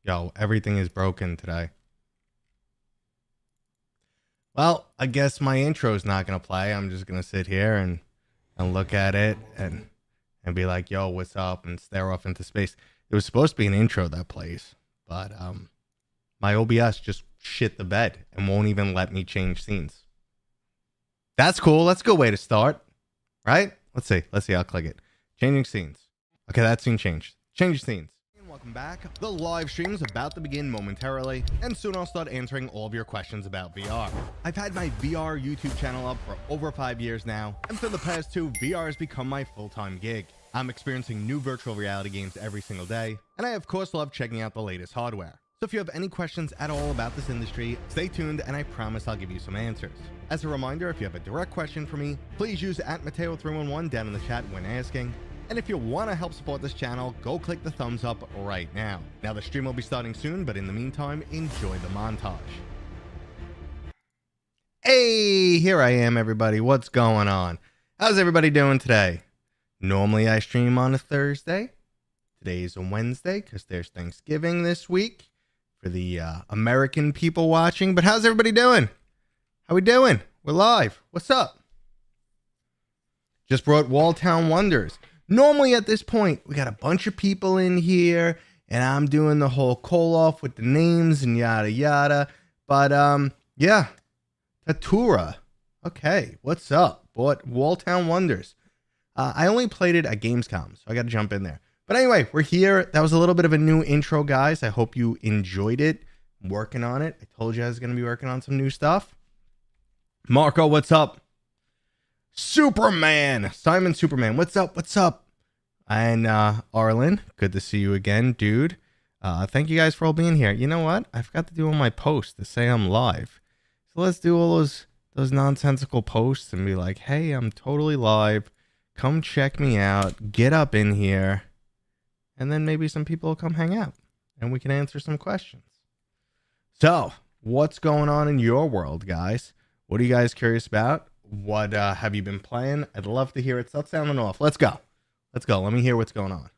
Yo, everything is broken today. Well, I guess my intro is not gonna play. I'm just gonna sit here and look at it and be like, "Yo, what's up?" and stare off into space. It was supposed to be an intro that plays, but my OBS just shit the bed and won't even let me change scenes. That's cool. That's a good way to start, right? Let's see. I'll click it. Changing scenes. Okay, that scene changed. Change scenes. And welcome back. The live stream is about to begin momentarily, and soon I'll start answering all of your questions about VR. I've had my VR YouTube channel up for over 5 years now, and for the past 2, VR has become my full-time gig. I'm experiencing new virtual reality games every single day, and I of course love checking out the latest hardware. So if you have any questions at all about this industry, stay tuned and I promise I'll give you some answers. As a reminder, if you have a direct question for me, please use @Mateo311 down in the chat when asking. And if you want to help support this channel, go click the thumbs up right now. Now the stream will be starting soon, but in the meantime, enjoy the montage. Hey, here I am, everybody. What's going on? How's everybody doing today? Normally I stream on a Thursday. Today's a Wednesday because there's Thanksgiving this week for the American people watching. But how's everybody doing? How we doing? We're live. What's up? Just brought Walltown Wonders. Normally at this point, we got a bunch of people in here, and I'm doing the whole call off with the names and yada yada. But yeah, Tatura. Okay, what's up? Bought Walltown Wonders. I only played it at Gamescom, so I got to jump in there. But anyway, we're here. That was a little bit of a new intro, guys. I hope you enjoyed it. I'm working on it. I told you I was going to be working on some new stuff. Marco, what's up? Superman. Simon Superman, what's up? What's up? And Arlen, good to see you again, dude. Thank you guys for all being here. You know what? I forgot to do all my posts to say I'm live. So let's do all those nonsensical posts and be like, hey, I'm totally live. Come check me out. Get up in here. And then maybe some people will come hang out and we can answer some questions. So, what's going on in your world, guys? What are you guys curious about? What have you been playing? I'd love to hear it. Stop sounding off. Let's go. Let me hear what's going on.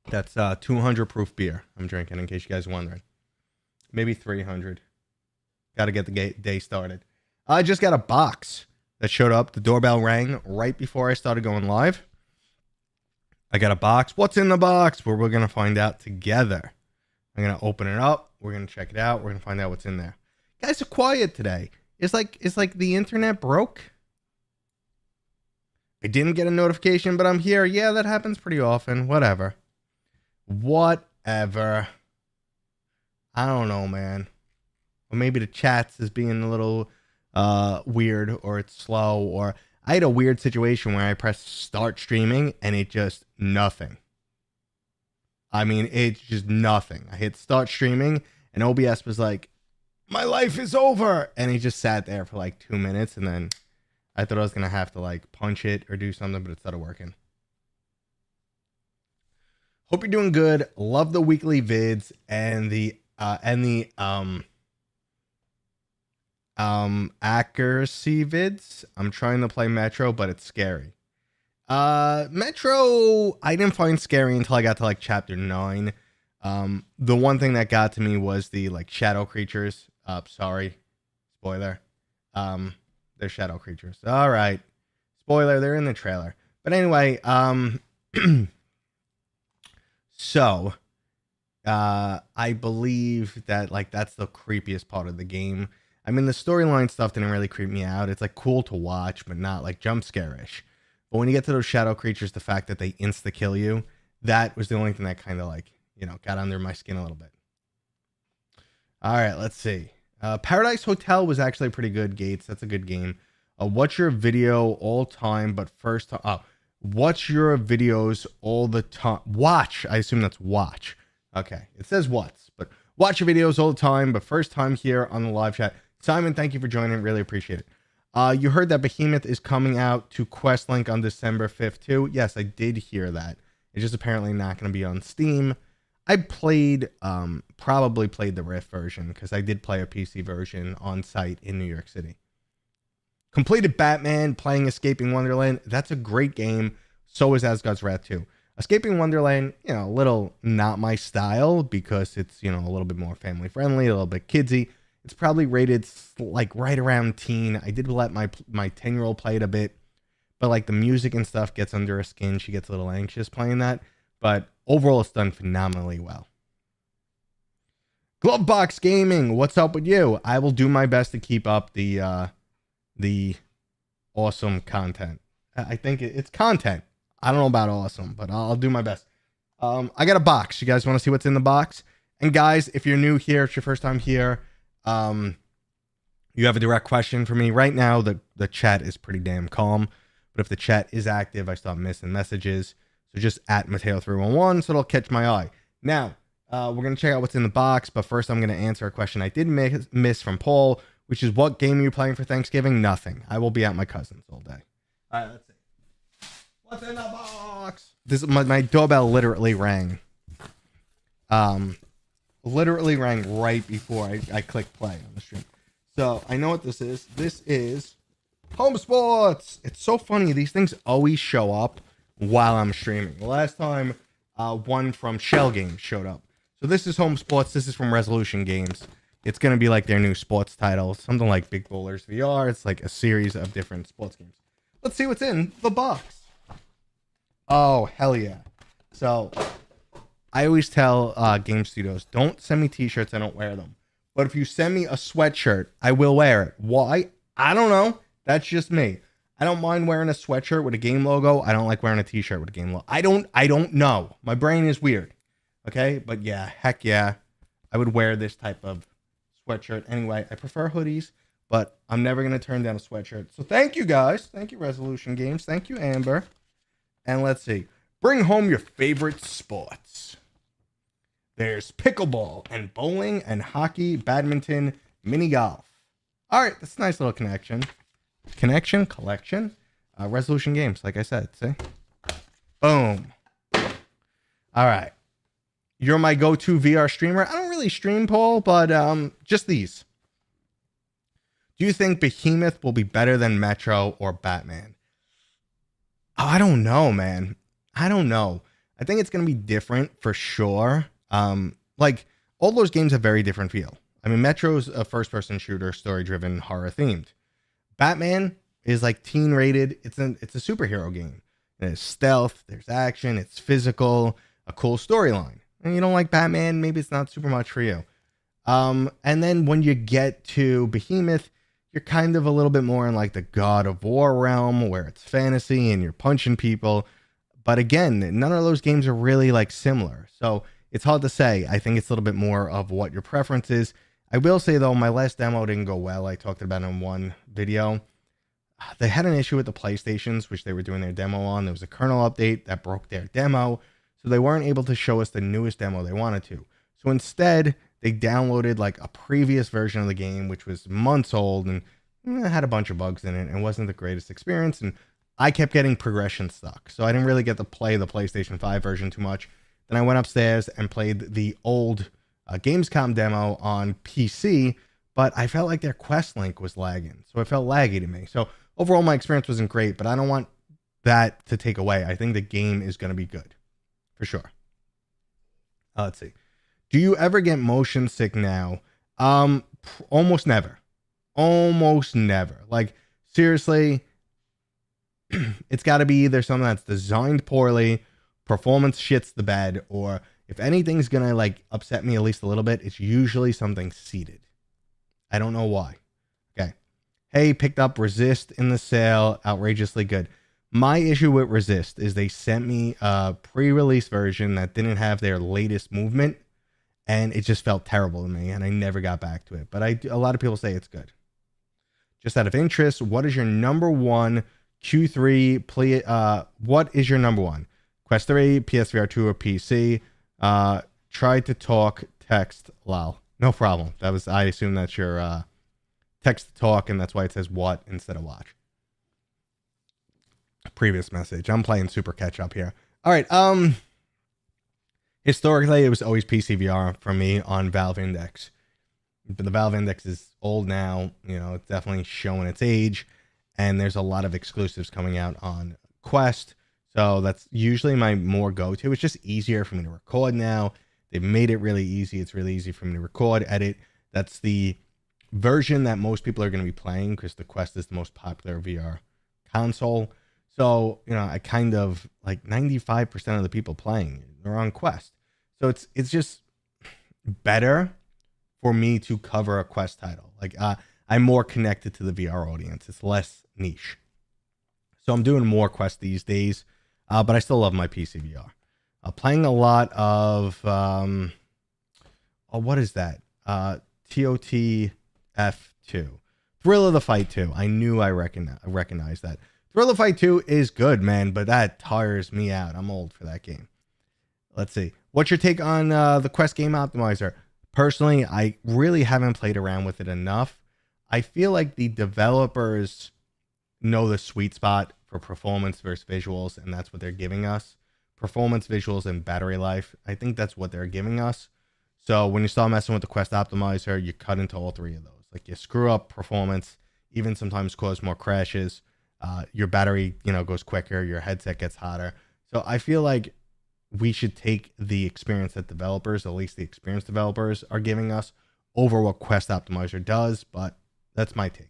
That's 200 proof beer I'm drinking, in case you guys are wondering. Maybe 300. Got to get the day started. I just got a box that showed up. The doorbell rang right before I started going live. I got a box. What's in the box? Well, we're going to find out together. I'm going to open it up. We're going to check it out. We're going to find out what's in there. Guys are quiet today. It's like the internet broke. I didn't get a notification, but I'm here. Yeah, that happens pretty often. Whatever. I don't know, man. Or maybe the chats is being a little weird, or it's slow, or I had a weird situation where I pressed start streaming and it just nothing. I mean, it's just nothing. I hit start streaming and OBS was like, my life is over. And he just sat there for like 2 minutes. And then I thought I was going to have to like punch it or do something, but it started working. Hope you're doing good. Love the weekly vids and the accuracy vids. I'm trying to play Metro, but it's scary. Metro, I didn't find scary until I got to like chapter 9. The one thing that got to me was the like shadow creatures. Sorry, spoiler. They're shadow creatures. All right, spoiler. They're in the trailer. But anyway, so I believe that like that's the creepiest part of the game. I mean, the storyline stuff didn't really creep me out. It's like cool to watch, but not like jump scare-ish. But when you get to those shadow creatures, the fact that they insta-kill you, that was the only thing that kind of like, you know, got under my skin a little bit. All right, let's see. Paradise Hotel was actually pretty good, Gates. That's a good game. What's your video all time, but first time? Oh, what's your videos all the time? Watch. I assume that's watch. Okay, it says what's, but watch your videos all the time, but first time here on the live chat. Simon, thank you for joining. Really appreciate it. You heard that Behemoth is coming out to Questlink on December 5th too. Yes, I did hear that. It's just apparently not going to be on Steam. I played, probably played the Rift version because I did play a PC version on site in New York City. Completed Batman, playing Escaping Wonderland. That's a great game. So is Asgard's Wrath 2. Escaping Wonderland, you know, a little not my style because it's, you know, a little bit more family friendly, a little bit kidsy. It's probably rated like right around teen. I did let my 10-year-old play it a bit, but like the music and stuff gets under her skin. She gets a little anxious playing that, but overall it's done phenomenally well. Glovebox Gaming, what's up with you? I will do my best to keep up the awesome content. I think it's content. I don't know about awesome, but I'll do my best. I got a box. You guys want to see what's in the box? And guys, if you're new here, it's your first time here, you have a direct question for me. Right now, the chat is pretty damn calm, but if the chat is active, I start missing messages. So just at Mateo311, so it'll catch my eye. Now, we're going to check out what's in the box, but first I'm going to answer a question I did miss from Paul, which is, what game are you playing for Thanksgiving? Nothing. I will be at my cousin's all day. All right, let's see. What's in the box? This my doorbell literally rang. Literally rang right before I clicked play on the stream. So I know what this is. This is Home Sports. It's so funny. These things always show up while I'm streaming. The last time one from Shell Games showed up. So this is Home Sports. This is from Resolution Games. It's going to be like their new sports title. Something like Big Bowlers VR. It's like a series of different sports games. Let's see what's in the box. Oh, hell yeah. So, I always tell game studios, don't send me t-shirts, I don't wear them. But if you send me a sweatshirt, I will wear it. Why? I don't know. That's just me. I don't mind wearing a sweatshirt with a game logo. I don't like wearing a t-shirt with a game logo. I don't know. My brain is weird. Okay? But yeah, heck yeah. I would wear this type of sweatshirt. Anyway, I prefer hoodies, but I'm never going to turn down a sweatshirt. So thank you guys. Thank you, Resolution Games. Thank you, Amber. And let's see. Bring home your favorite sports. There's pickleball and bowling and hockey, badminton, mini golf. All right, that's a nice little collection. Resolution Games, like I said. See? Boom. All right. You're my go-to VR streamer. I don't really stream, Paul, but just these. Do you think Behemoth will be better than Metro or Batman? Oh, I don't know, man. I don't know. I think it's going to be different for sure. Like, all those games have very different feel. I mean, Metro's a first-person shooter, story-driven, horror-themed. Batman is like teen-rated. It's a superhero game. There's stealth, there's action, it's physical, a cool storyline. And you don't like Batman, maybe it's not super much for you. And then when you get to Behemoth, you're kind of a little bit more in like the God of War realm where it's fantasy and you're punching people. But again, none of those games are really like similar. So it's hard to say. I think it's a little bit more of what your preference is. I will say though, my last demo didn't go well. I talked about it in one video. They had an issue with the PlayStations, which they were doing their demo on. There was a kernel update that broke their demo. So they weren't able to show us the newest demo they wanted to. So instead, they downloaded like a previous version of the game, which was months old and had a bunch of bugs in it and wasn't the greatest experience. And I kept getting progression stuck. So I didn't really get to play the PlayStation 5 version too much. Then I went upstairs and played the old Gamescom demo on PC, but I felt like their quest link was lagging. So it felt laggy to me. So overall, my experience wasn't great, but I don't want that to take away. I think the game is going to be good for sure. Let's see. Do you ever get motion sick now? Almost never. Almost never. Like, seriously, it's got to be either something that's designed poorly, performance shits the bed, or if anything's going to like upset me at least a little bit, it's usually something seated. I don't know why. Okay. Hey, picked up Resist in the sale. Outrageously good. My issue with Resist is they sent me a pre-release version that didn't have their latest movement, and it just felt terrible to me, and I never got back to it. But a lot of people say it's good. Just out of interest, what is your number one Q3 play? What is your number one? Quest 3, PSVR 2, or PC? Try to talk, text, lol. No problem. That was, I assume that's your text to talk, and that's why it says what instead of watch. Previous message. I'm playing super catch up here. All right. Historically, it was always PCVR for me on Valve Index. But the Valve Index is old now. You know, it's definitely showing its age. And there's a lot of exclusives coming out on Quest. So that's usually my more go-to. It's just easier for me to record now. They've made it really easy. It's really easy for me to record, edit. That's the version that most people are going to be playing because the Quest is the most popular VR console. So, I kind of like 95% of the people playing are on Quest. So it's just better for me to cover a Quest title. Like I'm more connected to the VR audience. It's less niche. So I'm doing more Quest these days, but I still love my PCVR. Playing a lot of, what is that? TOTF2. Thrill of the Fight 2. I knew I recognized that. Thrill of the Fight 2 is good, man, but that tires me out. I'm old for that game. Let's see. What's your take on the Quest Game Optimizer? Personally, I really haven't played around with it enough. I feel like the developers know the sweet spot for performance versus visuals, and that's what they're giving us. Performance, visuals, and battery life. I think that's what they're giving us. So when you start messing with the Quest Optimizer, you cut into all three of those. Like you screw up performance, even sometimes cause more crashes. Your battery, goes quicker. Your headset gets hotter. So I feel like we should take the experience that developers, at least the experienced developers, are giving us over what Quest Optimizer does. But that's my take.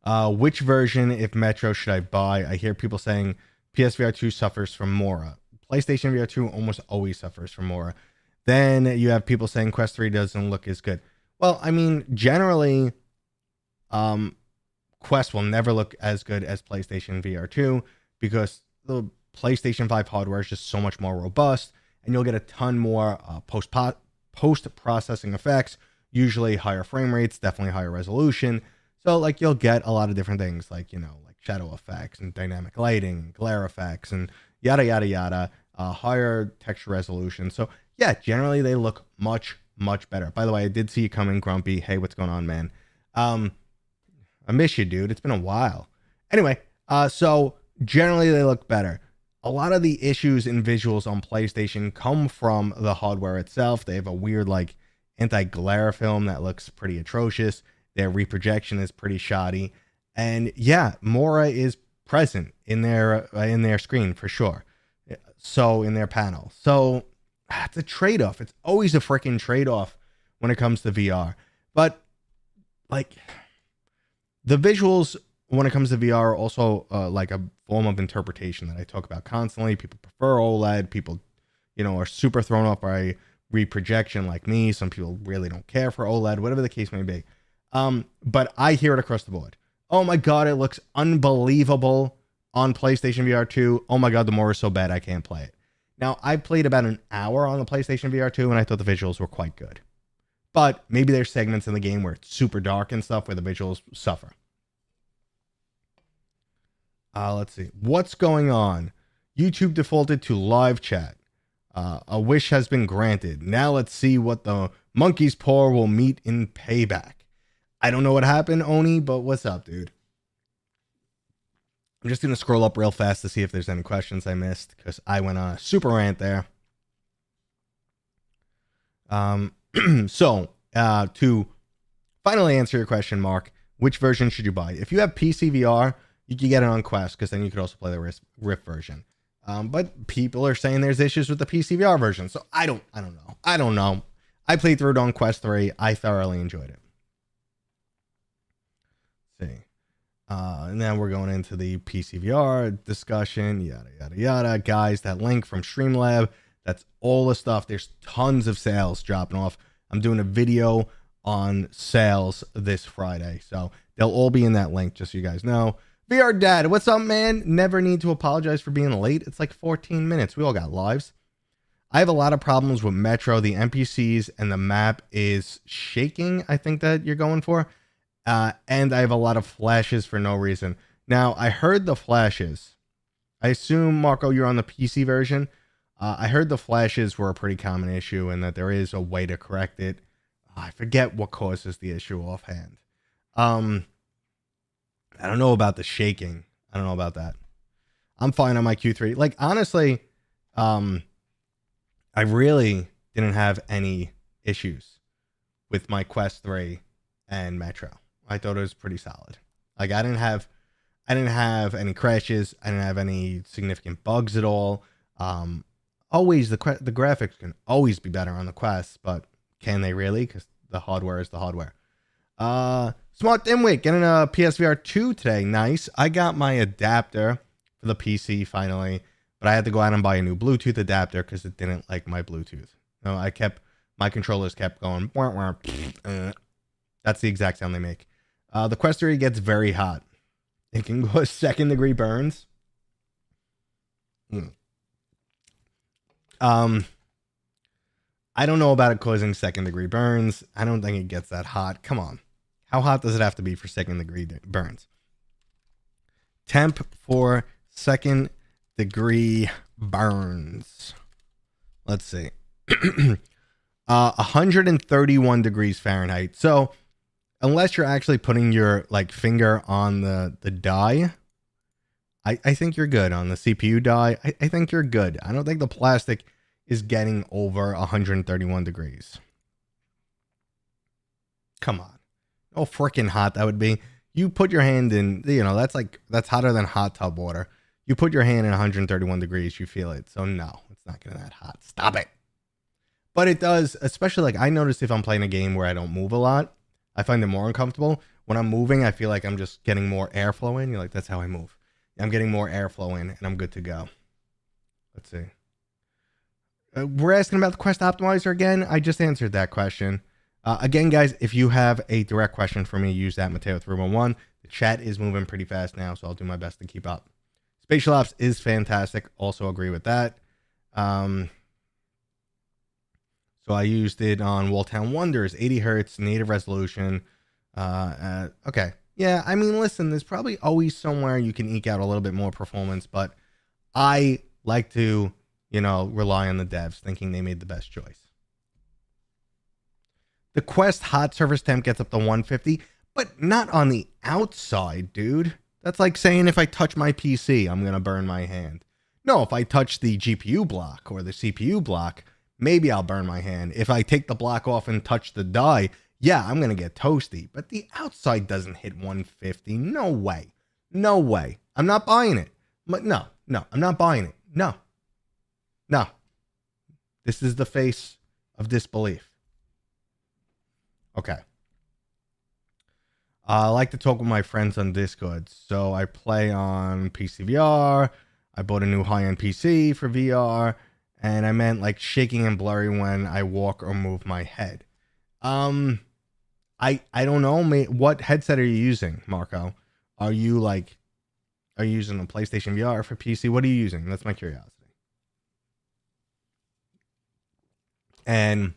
Which version, if Metro, should I buy? I hear people saying PSVR 2 suffers from Mora. PlayStation VR 2 almost always suffers from Mora. Then you have people saying Quest 3 doesn't look as good. Well, I mean, generally, Quest will never look as good as PlayStation VR 2 because the PlayStation 5 hardware is just so much more robust, and you'll get a ton more post-processing effects, usually higher frame rates, definitely higher resolution. So, like, you'll get a lot of different things, like shadow effects and dynamic lighting, glare effects, and yada, yada, yada, higher texture resolution. So, yeah, generally they look much, much better. By the way, I did see you coming, Grumpy. Hey, what's going on, man? I miss you, dude. It's been a while. Anyway, so generally they look better. A lot of the issues in visuals on PlayStation come from the hardware itself. They have a weird, like, anti-glare film that looks pretty atrocious. Their reprojection is pretty shoddy. And yeah, Mora is present in their screen for sure. So in their panel. So it's a trade-off. It's always a freaking trade-off when it comes to VR. But like the visuals when it comes to VR are also like a form of interpretation that I talk about constantly. People prefer OLED. People, are super thrown off by reprojection like me. Some people really don't care for OLED, whatever the case may be. But I hear it across the board. Oh my God, it looks unbelievable on PlayStation VR 2. Oh my God, the Mora is so bad I can't play it. Now, I played about an hour on the PlayStation VR 2 and I thought the visuals were quite good. But maybe there's segments in the game where it's super dark and stuff where the visuals suffer. Let's see. What's going on? YouTube defaulted to live chat. A wish has been granted. Now let's see what the monkey's paw will meet in payback. I don't know what happened, Oni, but what's up, dude? I'm just going to scroll up real fast to see if there's any questions I missed because I went on a super rant there. So, to finally answer your question, Mark, which version should you buy? If you have PCVR, you can get it on Quest because then you could also play the Rift version. But people are saying there's issues with the PCVR version, so I don't know. I played through it on Quest 3. I thoroughly enjoyed it. See. And then we're going into the PCVR discussion, yada, yada, yada. Guys, that link from Streamlab, that's all the stuff. There's tons of sales dropping off. I'm doing a video on sales this Friday, so they'll all be in that link, just so you guys know. VR Dad, what's up, man? Never need to apologize for being late. It's like 14 minutes. We all got lives. I have a lot of problems with Metro. The NPCs and the map is shaking, I think that you're going for. And I have a lot of flashes for no reason. Now, I heard the flashes. I assume, Marco, you're on the PC version. I heard the flashes were a pretty common issue and that there is a way to correct it. I forget what causes the issue offhand. I don't know about the shaking. I don't know about that. I'm fine on my Q3. Like, honestly, I really didn't have any issues with my Quest 3 and Metro. I thought it was pretty solid. Like, I didn't have I didn't have any crashes. I didn't have any significant bugs at all. Always the graphics can always be better on the Quest, but can they really? Because the hardware is the hardware. Smart Dimwit getting a PSVR 2 today. Nice. I got my adapter for the PC finally, but I had to go out and buy a new Bluetooth adapter because it didn't like my Bluetooth. No, my controllers kept going. That's the exact sound they make. The Quest 3 gets very hot. It can cause second-degree burns. I don't know about it causing second-degree burns. I don't think it gets that hot. Come on. How hot does it have to be for second-degree burns? Temp for second-degree burns. Let's see. 131 degrees Fahrenheit. So, unless you're actually putting your finger on the die, I think you're good on the CPU die. I think you're good. I don't think the plastic is getting over 131 degrees. Come on. Oh, freaking hot that would be. You put your hand in, that's hotter than hot tub water. You put your hand in 131 degrees, you feel it. So no, it's not getting that hot. Stop it. But it does, especially I notice if I'm playing a game where I don't move a lot, I find it more uncomfortable. When I'm moving, I feel like I'm just getting more airflow in. You're like, that's how I move. I'm getting more airflow in and I'm good to go. Let's see. We're asking about the Quest Optimizer again. I just answered that question. Again, guys, if you have a direct question for me, use that Mateo311. The chat is moving pretty fast now, so I'll do my best to keep up. Spatial Ops is fantastic. Also agree with that. So I used it on Walltown Wonders, 80 hertz, native resolution. Okay. Yeah, I mean, listen, there's probably always somewhere you can eke out a little bit more performance, but I like to, rely on the devs, thinking they made the best choice. The Quest hot surface temp gets up to 150, but not on the outside, dude. That's like saying if I touch my PC, I'm going to burn my hand. No, if I touch the GPU block or the CPU block, maybe I'll burn my hand. If I take the block off and touch the die, yeah, I'm going to get toasty. But the outside doesn't hit 150. No way. No way. I'm not buying it. But no, I'm not buying it. No. This is the face of disbelief. Okay. I like to talk with my friends on Discord. So I play on PCVR. I bought a new high-end PC for VR. And I meant shaking and blurry when I walk or move my head. I don't know. What headset are you using, Marco? Are you using a PlayStation VR for PC? What are you using? That's my curiosity. And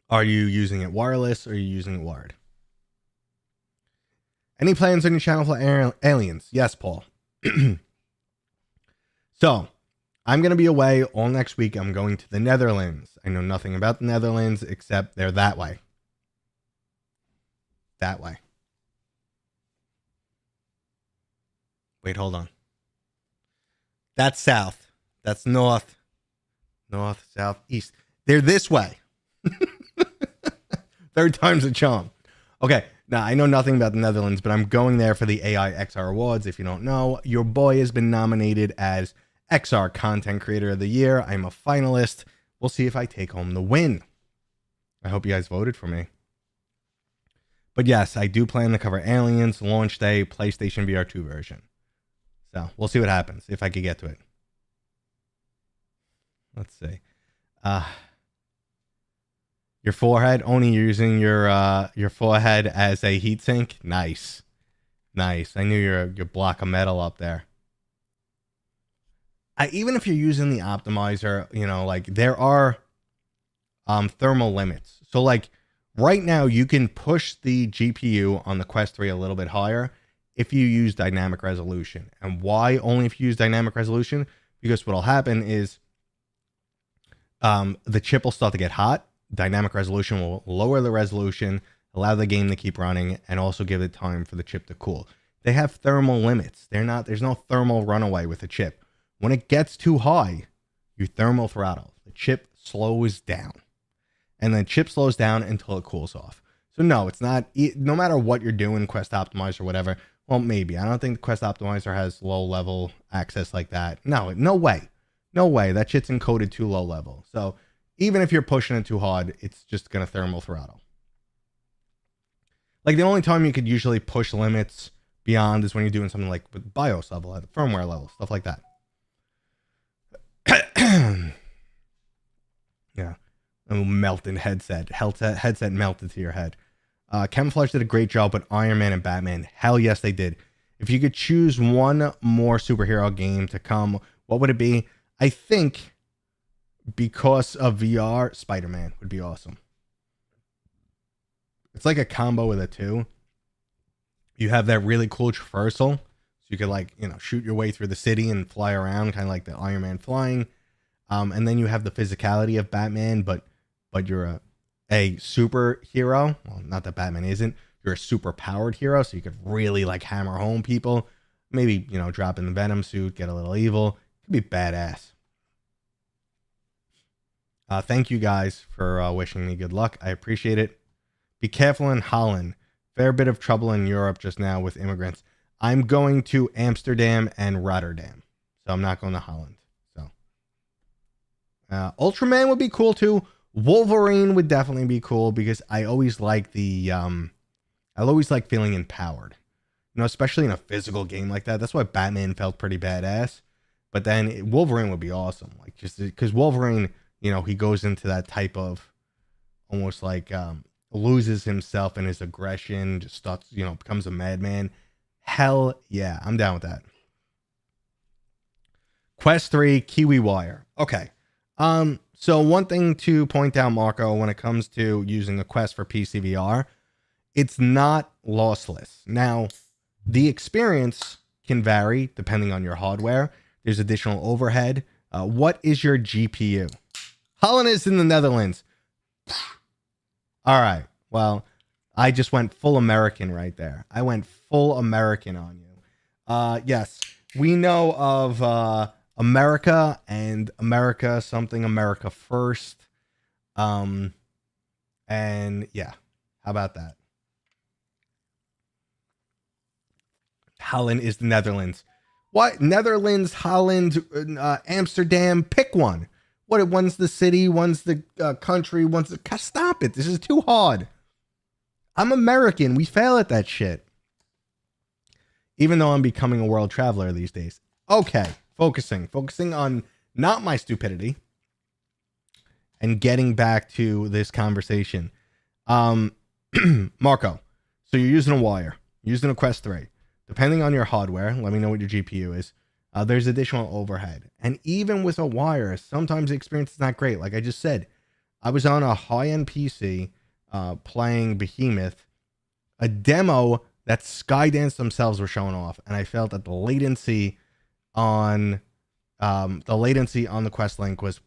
are you using it wireless or are you using it wired? Any plans on your channel for aliens? Yes, Paul. So, I'm going to be away all next week. I'm going to the Netherlands. I know nothing about the Netherlands except they're that way. That way. Wait, hold on. That's south. That's north. North, south, east. They're this way. Third time's a charm. Okay, now I know nothing about the Netherlands, but I'm going there for the AI XR Awards. If you don't know, your boy has been nominated as XR Content Creator of the Year. I'm a finalist. We'll see if I take home the win. I hope you guys voted for me. But yes, I do plan to cover Aliens, launch day, PlayStation VR 2 version. So we'll see what happens if I could get to it. Let's see. Your forehead, only using your forehead as a heatsink. Nice. I knew your block of metal up there. Even if you're using the optimizer, there are thermal limits. So right now you can push the GPU on the Quest 3 a little bit higher if you use dynamic resolution. And why only if you use dynamic resolution? Because what'll happen is the chip will start to get hot. Dynamic resolution will lower the resolution, allow the game to keep running, and also give it time for the chip to cool. They have thermal limits. There's no thermal runaway with a chip. When it gets too high, you thermal throttle. The chip slows down. And the chip slows down until it cools off. So no, it's not, no matter what you're doing, Quest Optimizer or whatever, Well, maybe. I don't think the Quest Optimizer has low level access like that. No, no way. No way. That shit's encoded too low level. So even if you're pushing it too hard, it's just going to thermal throttle. Like the only time you could usually push limits beyond is when you're doing something like with BIOS level, at the firmware level, stuff like that. Yeah. Oh, melting headset. Headset melted to your head. Camouflage did a great job with Iron Man and Batman. Hell yes, they did. If you could choose one more superhero game to come, what would it be? I think because of VR, Spider-Man would be awesome. It's like a combo with it too. You have that really cool traversal. So you could like, shoot your way through the city and fly around, kind of like the Iron Man flying. And then you have the physicality of Batman, but you're a superhero. Well, not that Batman isn't. You're a super powered hero, so you could really like hammer home people. Maybe, drop in the Venom suit, get a little evil. Could be badass. Thank you guys for wishing me good luck. I appreciate it. Be careful in Holland. Fair bit of trouble in Europe just now with immigrants. I'm going to Amsterdam and Rotterdam, so I'm not going to Holland. So Ultraman would be cool too. Wolverine would definitely be cool because I always like I always like feeling empowered, especially in a physical game like that. That's why Batman felt pretty badass. But then Wolverine would be awesome, like just because Wolverine, he goes into that type of almost like loses himself in his aggression, just starts, becomes a madman. Hell yeah, I'm down with that. Quest 3 Kiwi Wire. Okay. So one thing to point out, Marco, when it comes to using the Quest for PCVR, it's not lossless. Now, the experience can vary depending on your hardware. There's additional overhead. What is your GPU? Holland is in the Netherlands. All right. Well, I just went full American right there. I went full American on you. Yes, we know of America and America something America first. And yeah, how about that? Holland is the Netherlands. What? Netherlands, Holland, Amsterdam, pick one. What? One's the city, one's the country, one's the... Stop it. This is too hard. I'm American. We fail at that shit. Even though I'm becoming a world traveler these days. Okay. Focusing on not my stupidity and getting back to this conversation. Marco, so you're using a wire, using a Quest 3. Depending on your hardware, let me know what your GPU is. There's additional overhead. And even with a wire, sometimes the experience is not great. Like I just said, I was on a high-end PC playing Behemoth, a demo that Skydance themselves were showing off. And I felt that the latency on the Quest Link was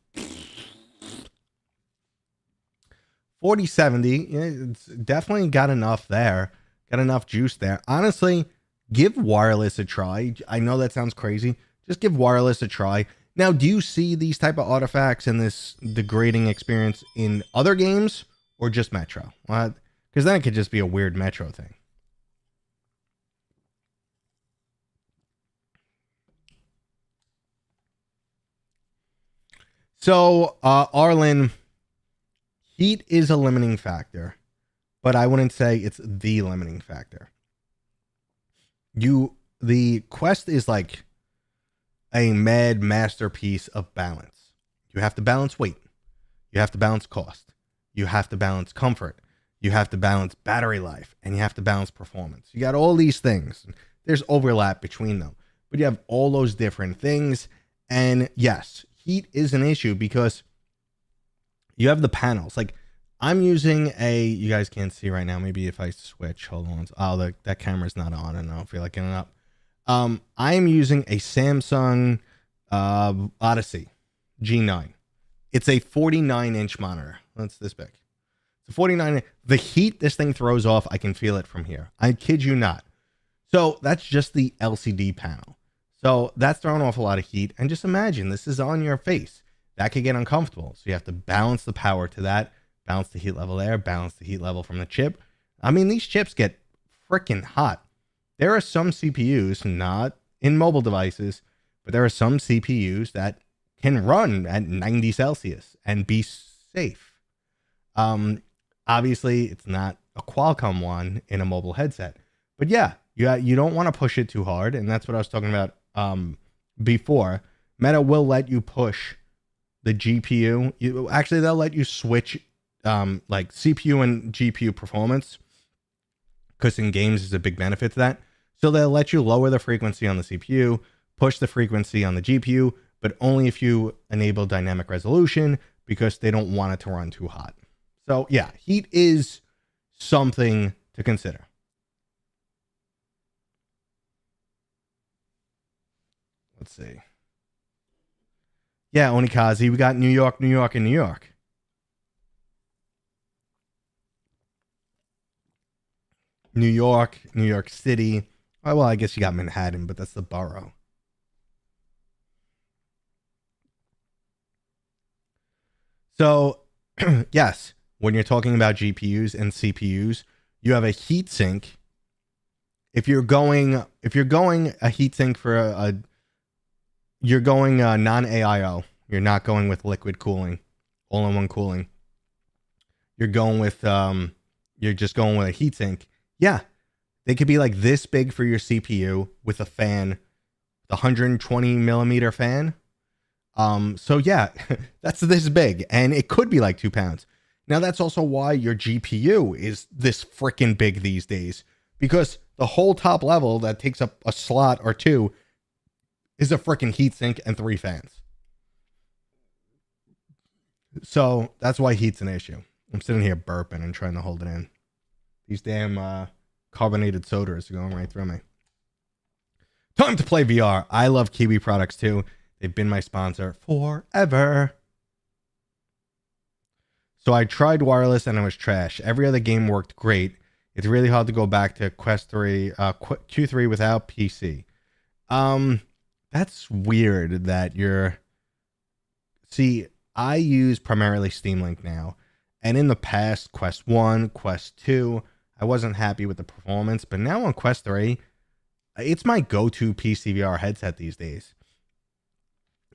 4070. It's definitely got enough there, got enough juice there. Honestly, give wireless a try. I know that sounds crazy. Just give wireless a try. Now, do you see these type of artifacts and this degrading experience in other games or just Metro? Well, because then it could just be a weird Metro thing. So, Arlen, heat is a limiting factor, but I wouldn't say it's the limiting factor. The Quest is like a mad masterpiece of balance. You have to balance weight. You have to balance cost. You have to balance comfort. You have to balance battery life, and you have to balance performance. You got all these things. There's overlap between them, but you have all those different things. And yes, heat is an issue because you have the panels. Like I'm using you guys can't see right now. Maybe if I switch, hold on. Oh, that camera's not on. I don't feel like getting it up. I am using a Samsung Odyssey G9. It's a 49-inch monitor. That's this big. It's a 49. The heat this thing throws off, I can feel it from here. I kid you not. So that's just the LCD panel. So that's throwing off a lot of heat. And just imagine this is on your face. That could get uncomfortable. So you have to balance the power to that, balance the heat level there, balance the heat level from the chip. I mean, these chips get freaking hot. there are some CPUs, not in mobile devices, but there are some CPUs that can run at 90 Celsius and be safe. Obviously, it's not a Qualcomm one in a mobile headset, but yeah, you don't want to push it too hard, and that's what I was talking about before. Meta will let you push the GPU. They'll let you switch like CPU and GPU performance, because in games is a big benefit to that. So they'll let you lower the frequency on the CPU, push the frequency on the GPU, but only if you enable dynamic resolution, because they don't want it to run too hot. So yeah, heat is something to consider. Let's see. Yeah, Onikazi, we got New York, and New York. New York City. Oh, well, I guess you got Manhattan, but that's the borough. So, yes, when you're talking about GPUs and CPUs, you have a heatsink. If you're going a heatsink for you're going non-AIO. You're not going with liquid cooling, all-in-one cooling. You're going with you're just going with a heatsink. Yeah, they could be like this big for your CPU with a fan, the 120 millimeter fan. So yeah, that's this big, and it could be like 2 pounds. Now that's also why your GPU is this freaking big these days, because the whole top level that takes up a slot or two is a freaking heatsink and 3 fans. So that's why heat's an issue. I'm sitting here burping and trying to hold it in. These damn carbonated sodas are going right through me. Time to play VR. I love Kiwi products too. They've been my sponsor forever. So I tried wireless and it was trash. Every other game worked great. It's really hard to go back to Quest 3, Q3 without PC. That's weird that you're... See, I use primarily Steam Link now. And in the past, Quest 1, Quest 2, I wasn't happy with the performance. But now on Quest 3, it's my go-to PCVR headset these days.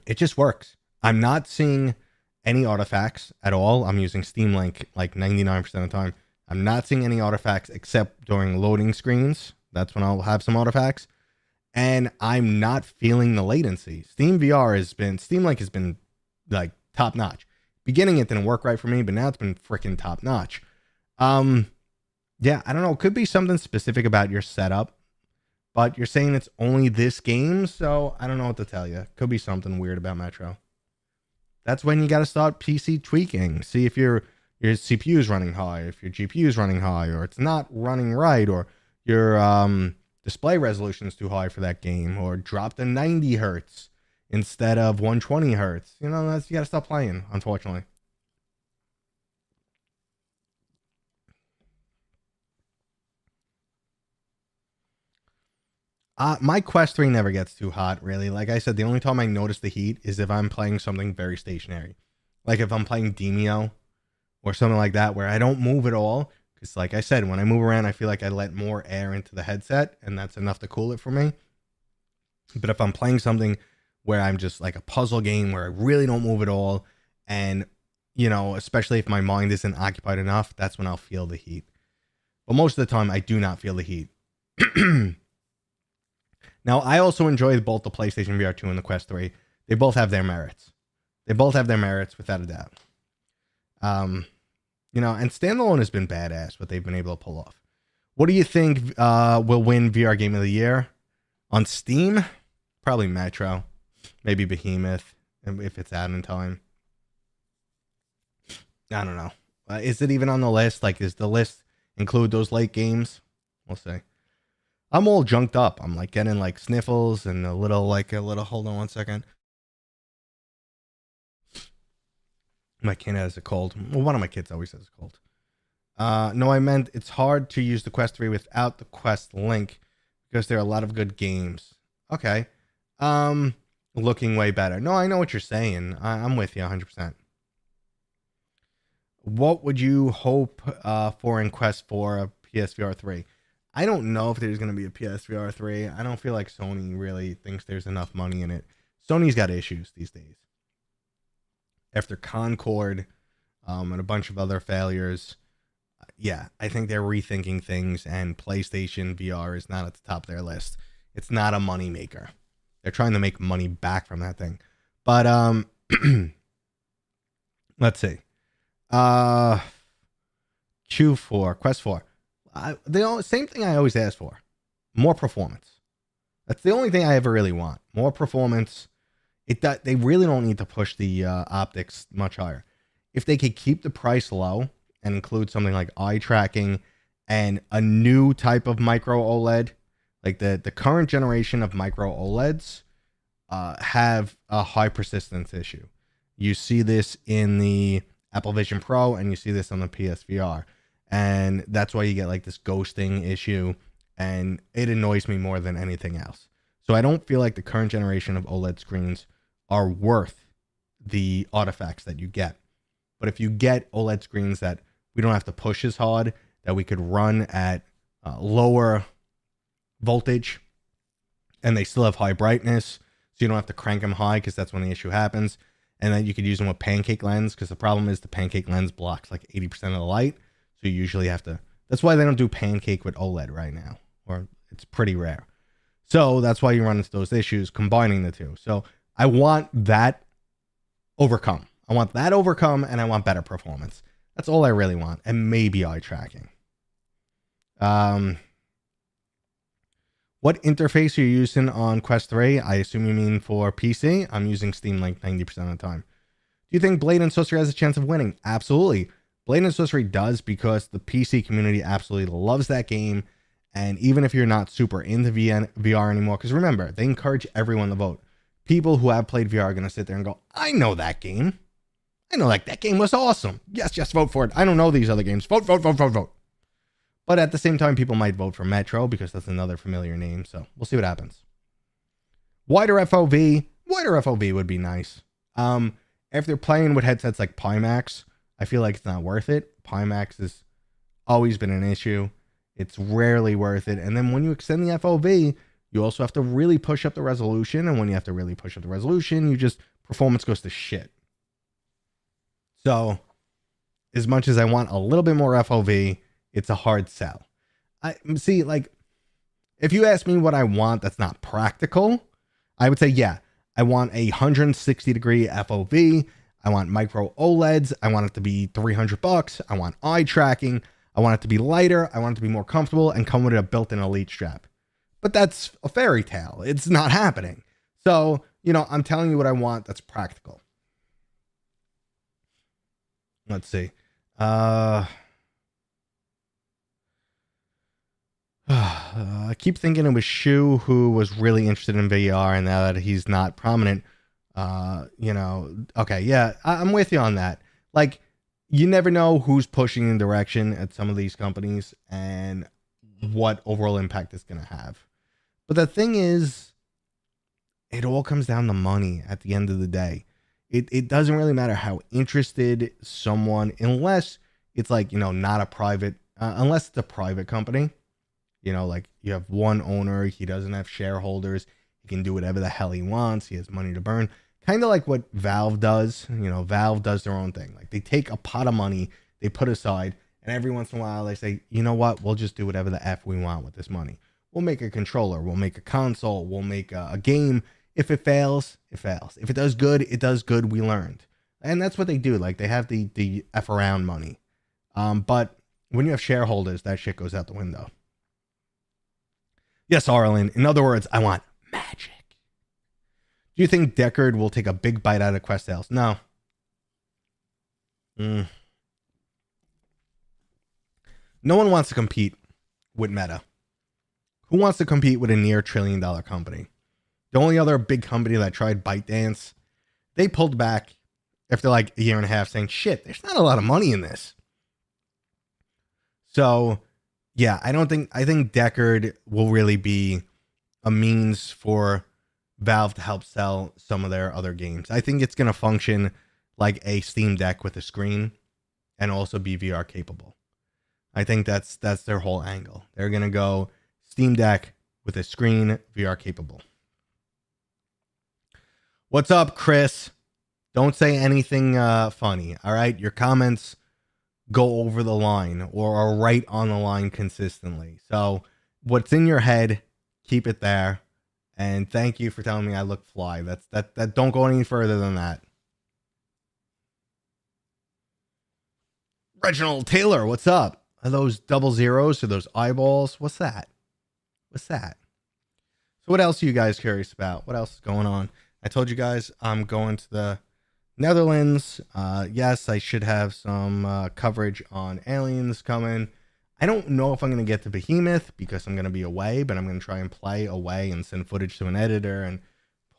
It just works. I'm not seeing any artifacts at all. I'm using Steam Link like 99% of the time. I'm not seeing any artifacts except during loading screens. That's when I'll have some artifacts. And I'm not feeling the latency. Steam Link has been like top notch. Beginning it didn't work right for me, but now it's been freaking top notch. Yeah, I don't know. It could be something specific about your setup, but you're saying it's only this game, so I don't know what to tell you. Could be something weird about Metro. That's when you got to start PC tweaking. See if your CPU is running high, if your GPU is running high, or it's not running right, or your display resolution is too high for that game, or drop to 90 hertz instead of 120 hertz. You know, you got to stop playing, unfortunately. My Quest 3 never gets too hot, really. Like I said, the only time I notice the heat is if I'm playing something very stationary. Like if I'm playing Demio or something like that, where I don't move at all. Because like I said, when I move around, I feel like I let more air into the headset, and that's enough to cool it for me. But if I'm playing something where I'm just like a puzzle game where I really don't move at all, and, you know, especially if my mind isn't occupied enough, that's when I'll feel the heat. But most of the time, I do not feel the heat. Now, I also enjoy both the PlayStation VR 2 and the Quest 3. They both have their merits. Without a doubt. You know, and standalone has been badass, what they've been able to pull off. What do you think will win VR Game of the Year? On Steam? Probably Metro. Maybe Behemoth, if it's out in time. I don't know. Is it even on the list? Like, does the list include those late games? We'll see. I'm all junked up. I'm like getting like sniffles and a little, hold on one second. My kid has a cold. Well, one of my kids always has a cold. No, I meant it's hard to use the Quest 3 without the Quest Link because there are a lot of good games. Okay. Looking way better. No, I know what you're saying. I'm with you 100%. What would you hope for in Quest 4 of PSVR 3? I don't know if there's going to be a PSVR 3. I don't feel like Sony really thinks there's enough money in it. Sony's got issues these days. After Concord and a bunch of other failures, yeah, I think they're rethinking things, and PlayStation VR is not at the top of their list. It's not a money maker. They're trying to make money back from that thing. But let's see. Q4, Quest 4. The same thing I always ask for. More performance. That's the only thing I ever really want. More performance. They really don't need to push the optics much higher. If they could keep the price low and include something like eye tracking and a new type of micro OLED, like the current generation of micro OLEDs have a high persistence issue. You see this in the Apple Vision Pro and you see this on the PSVR. And that's why you get like this ghosting issue, and it annoys me more than anything else. So I don't feel like the current generation of OLED screens are worth the artifacts that you get. But if you get OLED screens that we don't have to push as hard, that we could run at lower voltage, and they still have high brightness, so you don't have to crank them high because that's when the issue happens, and then you could use them with pancake lens, because the problem is the pancake lens blocks like 80% of the light. So you usually have to, that's why they don't do pancake with OLED right now, or it's pretty rare. So that's why you run into those issues combining the two. So I want that overcome. I want that overcome, and I want better performance. That's all I really want. And maybe eye tracking. What interface are you using on Quest 3? I assume you mean for PC. I'm using Steam like 90% of the time. Do you think Blade and Sorcery has a chance of winning? Absolutely. Blade and Sorcery does, because the PC community absolutely loves that game. And even if you're not super into VR anymore, because remember, they encourage everyone to vote. People who have played VR are going to sit there and go, I know that game. I know that game was awesome. Yes, just vote for it. I don't know these other games. Vote, vote, vote, vote, vote. But at the same time, people might vote for Metro because that's another familiar name. So we'll see what happens. Wider FOV. Wider FOV would be nice. If they're playing with headsets like Pimax, I feel like it's not worth it. Pimax has always been an issue. It's rarely worth it. And then when you extend the FOV, you also have to really push up the resolution. And when you have to really push up the resolution, performance goes to shit. So as much as I want a little bit more FOV, it's a hard sell. If you ask me what I want that's not practical, I would say, yeah, I want a 160 degree FOV. I want micro OLEDs. I want it to be $300. I want eye tracking. I want it to be lighter. I want it to be more comfortable and come with a built-in Elite strap. But that's a fairy tale. It's not happening. So, I'm telling you what I want that's practical. Let's see. I keep thinking it was Shu who was really interested in VR, and now that he's not prominent, okay, yeah, I'm with you on that. Like, you never know who's pushing in direction at some of these companies and what overall impact it's going to have. But the thing is, it all comes down to money at the end of the day. It doesn't really matter how interested someone, unless it's like, not a private, unless it's a private company, like you have one owner, he doesn't have shareholders, he can do whatever the hell he wants, he has money to burn. Kind of like what Valve does. Valve does their own thing. Like, they take a pot of money, they put aside, and every once in a while they say, you know what, we'll just do whatever the F we want with this money. We'll make a controller, we'll make a console, we'll make a game. If it fails, it fails. If it does good, it does good. We learned. And that's what they do. Like, they have the F around money. But when you have shareholders, that shit goes out the window. Yes, Arlen. In other words, I want magic. Do you think Deckard will take a big bite out of Quest sales? No. No one wants to compete with Meta. Who wants to compete with a near $1 trillion company? The only other big company that tried ByteDance, they pulled back after like a year and a half saying, shit, there's not a lot of money in this. So, yeah, I think Deckard will really be a means for Valve to help sell some of their other games. I think it's going to function like a Steam Deck with a screen and also be VR capable. I think that's their whole angle. They're gonna go Steam Deck with a screen VR capable. What's up, Chris? Don't say anything funny. All right, your comments go over the line or are right on the line consistently. So what's in your head, keep it there. And thank you for telling me I look fly. That don't go any further than that. Reginald Taylor, what's up? Are those double zeros or those eyeballs? What's that? What's that? So what else are you guys curious about? What else is going on? I told you guys I'm going to the Netherlands. Yes, I should have some coverage on Aliens coming. I don't know if I'm going to get to Behemoth because I'm going to be away, but I'm going to try and play away and send footage to an editor and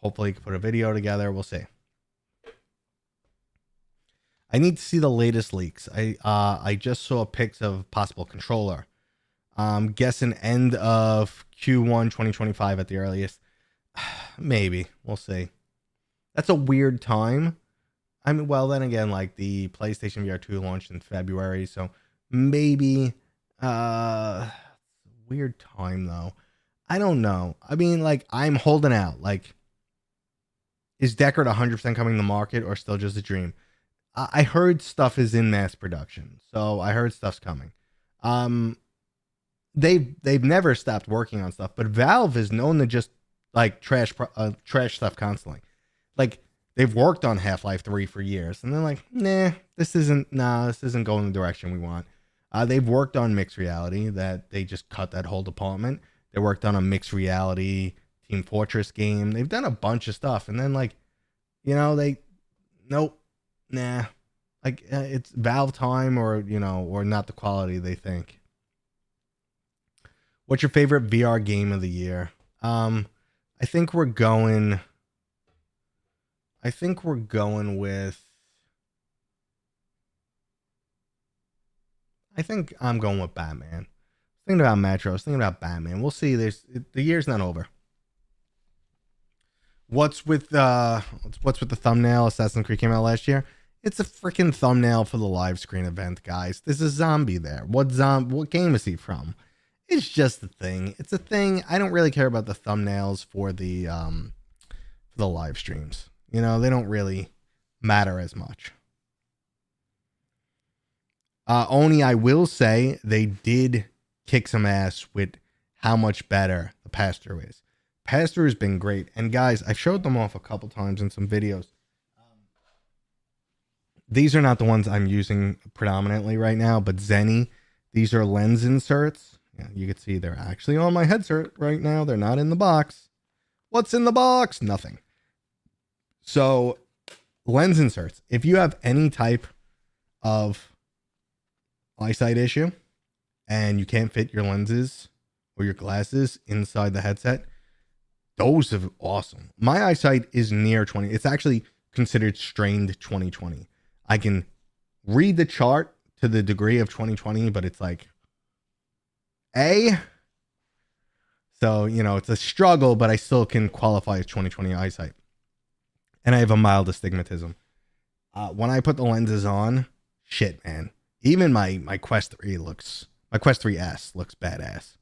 hopefully put a video together. We'll see. I need to see the latest leaks. I just saw pics of possible controller. Guessing end of Q1 2025 at the earliest. Maybe. We'll see. That's a weird time. I mean, well, then again, like the PlayStation VR 2 launched in February, so maybe weird time though. I don't know. I mean, like, I'm holding out. Like, is Deckard 100% coming to market or still just a dream? I heard stuff is in mass production, so I heard stuff's coming. They've never stopped working on stuff, but Valve is known to just like trash stuff constantly. Like, they've worked on Half-Life 3 for years, and they're like, this isn't going the direction we want. They've worked on mixed reality, that they just cut that whole department. They worked on a mixed reality Team Fortress game. They've done a bunch of stuff, and then like, like it's Valve time, or or not the quality they think. What's your favorite VR game of the year? I think I'm going with Batman. Thinking about Metro. I was thinking about Batman. We'll see. The year's not over. What's with the thumbnail? Assassin's Creed came out last year. It's a freaking thumbnail for the live screen event, guys. There's a zombie there. What game is he from? It's just a thing. It's a thing. I don't really care about the thumbnails for the live streams. They don't really matter as much. Only I will say they did kick some ass with how much better the pass-through is. Pass-through has been great. And guys, I've showed them off a couple times in some videos. These are not the ones I'm using predominantly right now, but Zenny, these are lens inserts. Yeah, you can see they're actually on my headset right now. They're not in the box. What's in the box? Nothing. So, lens inserts. If you have any type of eyesight issue and you can't fit your lenses or your glasses inside the headset, those are awesome. My eyesight is near 20. It's actually considered strained 20/20. I can read the chart to the degree of 20/20, but it's like A. So, it's a struggle, but I still can qualify as 20/20 eyesight. And I have a mild astigmatism. When I put the lenses on, shit, man. Even my Quest 3S looks badass.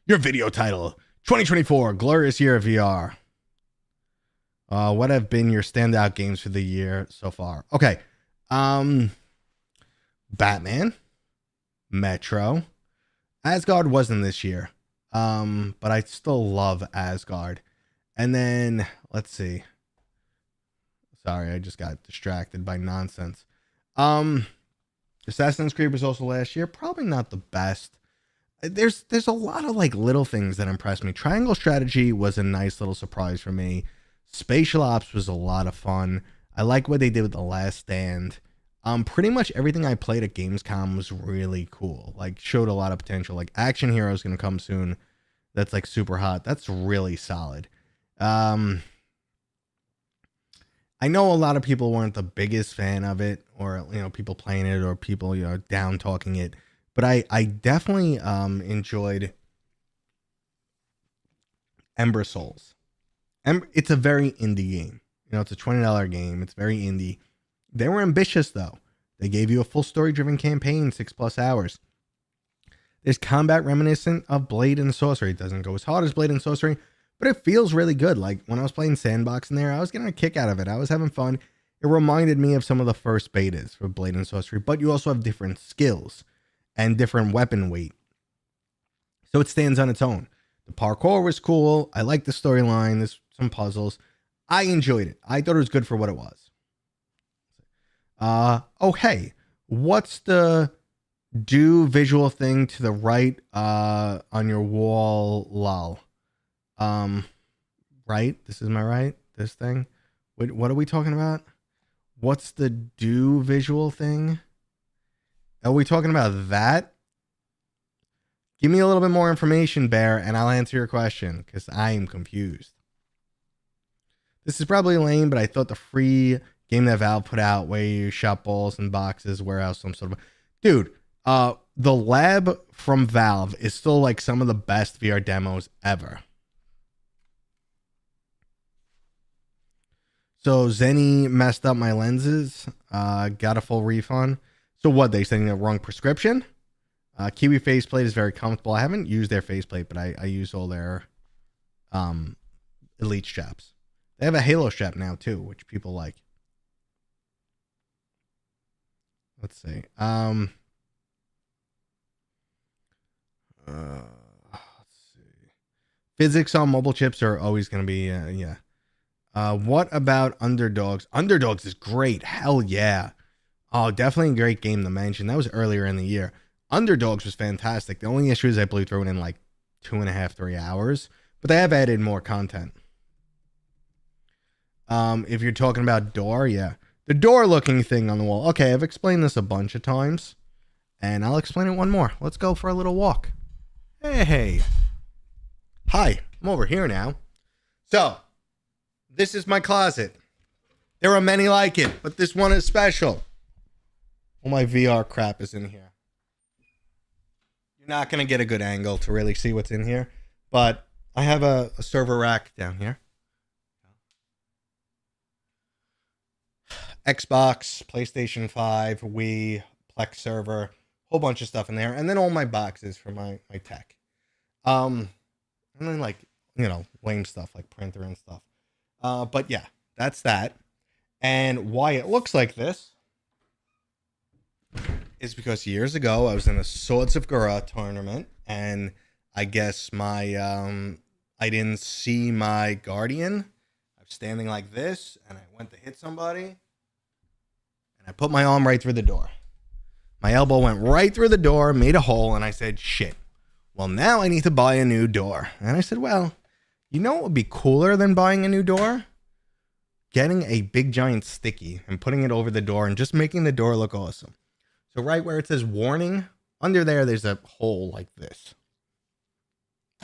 Your video title, 2024, Glorious Year of VR. What have been your standout games for the year so far? Okay. Batman, Metro, Asgard wasn't this year. But I still love Asgard. And then let's see. Sorry, I just got distracted by nonsense. Assassin's Creed was also last year. Probably not the best. There's a lot of like little things that impressed me. Triangle Strategy was a nice little surprise for me. Spatial Ops was a lot of fun. I like what they did with The Last Stand. Pretty much everything I played at Gamescom was really cool. Like, showed a lot of potential. Like, Action Hero is going to come soon. That's like super hot. That's really solid. I know a lot of people weren't the biggest fan of it, or people playing it, or people down talking it. But I definitely enjoyed Ember Souls. It's a very indie game. It's a $20 game. It's very indie. They were ambitious though. They gave you a full story-driven campaign, 6+ hours. There's combat reminiscent of Blade and Sorcery. It doesn't go as hard as Blade and Sorcery, but it feels really good. Like when I was playing Sandbox in there, I was getting a kick out of it. I was having fun. It reminded me of some of the first betas for Blade and Sorcery, but you also have different skills and different weapon weight. So it stands on its own. The parkour was cool. I liked the storyline. There's some puzzles. I enjoyed it. I thought it was good for what it was. Oh, hey, what's the do visual thing to the right on your wall, lol? Right? This is my right? This thing? Wait, what are we talking about? What's the do visual thing? Are we talking about that? Give me a little bit more information, Bear, and I'll answer your question, because I am confused. This is probably lame, but I thought the free game that Valve put out where you shop balls and boxes, warehouse, some sort of... Dude, the lab from Valve is still like some of the best VR demos ever. So Zenny messed up my lenses, got a full refund. So what, they sending the wrong prescription? Kiwi faceplate is very comfortable. I haven't used their faceplate, but I use all their Elite straps. They have a Halo strap now too, which people like. Let's see. Let's see. Physics on mobile chips are always going to be, yeah. What about Underdogs? Underdogs is great. Hell yeah. Oh, definitely a great game to mention. That was earlier in the year. Underdogs was fantastic. The only issue is I blew through it in like 2.5, 3 hours. But they have added more content. If you're talking about door, yeah. The door looking thing on the wall. Okay, I've explained this a bunch of times. And I'll explain it one more. Let's go for a little walk. Hey. Hi, I'm over here now. So, this is my closet. There are many like it, but this one is special. All my VR crap is in here. You're not going to get a good angle to really see what's in here, but I have a server rack down here. Xbox, PlayStation 5, Wii, Plex server, whole bunch of stuff in there, and then all my boxes for my tech. And then like, you know, lame stuff like printer and stuff. But yeah, that's that. And why it looks like this is because years ago I was in a Swords of Gura tournament, and I guess my I didn't see my guardian. I was standing like this, and I went to hit somebody, and I put my arm right through the door. My elbow went right through the door, made a hole, and I said, shit. Well, now I need to buy a new door. And I said, well, you know what would be cooler than buying a new door? Getting a big giant sticky and putting it over the door and just making the door look awesome. So right where it says warning, under there, there's a hole like this.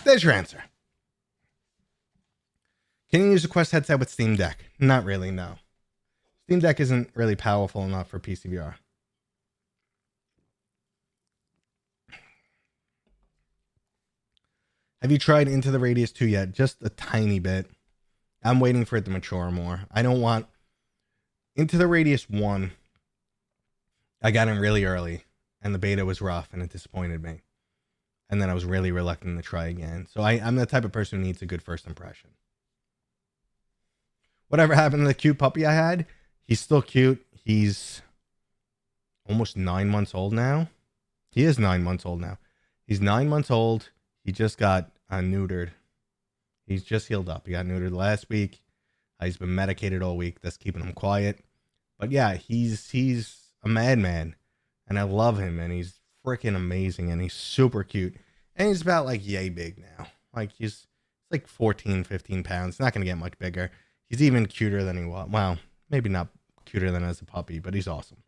There's your answer. Can you use a Quest headset with Steam Deck? Not really, no. Steam Deck isn't really powerful enough for PCVR. Have you tried Into the Radius 2 yet? Just a tiny bit. I'm waiting for it to mature more. I don't want... Into the Radius 1, I got in really early, and the beta was rough, and it disappointed me. And then I was really reluctant to try again. So I'm the type of person who needs a good first impression. Whatever happened to the cute puppy I had? He's still cute. He's almost 9 months old now. He is 9 months old now. He's 9 months old. He just got neutered. He's just healed up. He got neutered last week. He's been medicated all week. That's keeping him quiet. But yeah, he's a madman. And I love him. And he's freaking amazing. And he's super cute. And he's about like yay big now. Like he's like 14, 15 pounds. Not going to get much bigger. He's even cuter than he was. Well, maybe not cuter than as a puppy, but he's awesome.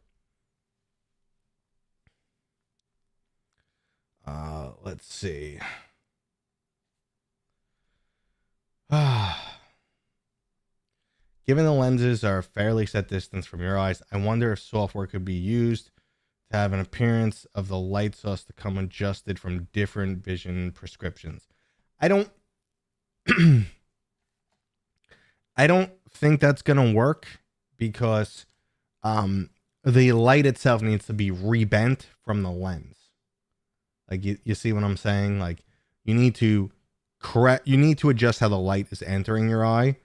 Let's see. Given the lenses are a fairly set distance from your eyes, I wonder if software could be used to have an appearance of the light source to come adjusted from different vision prescriptions. I don't think that's going to work because the light itself needs to be rebent from the lens. Like you see what I'm saying? Like you need to adjust how the light is entering your eye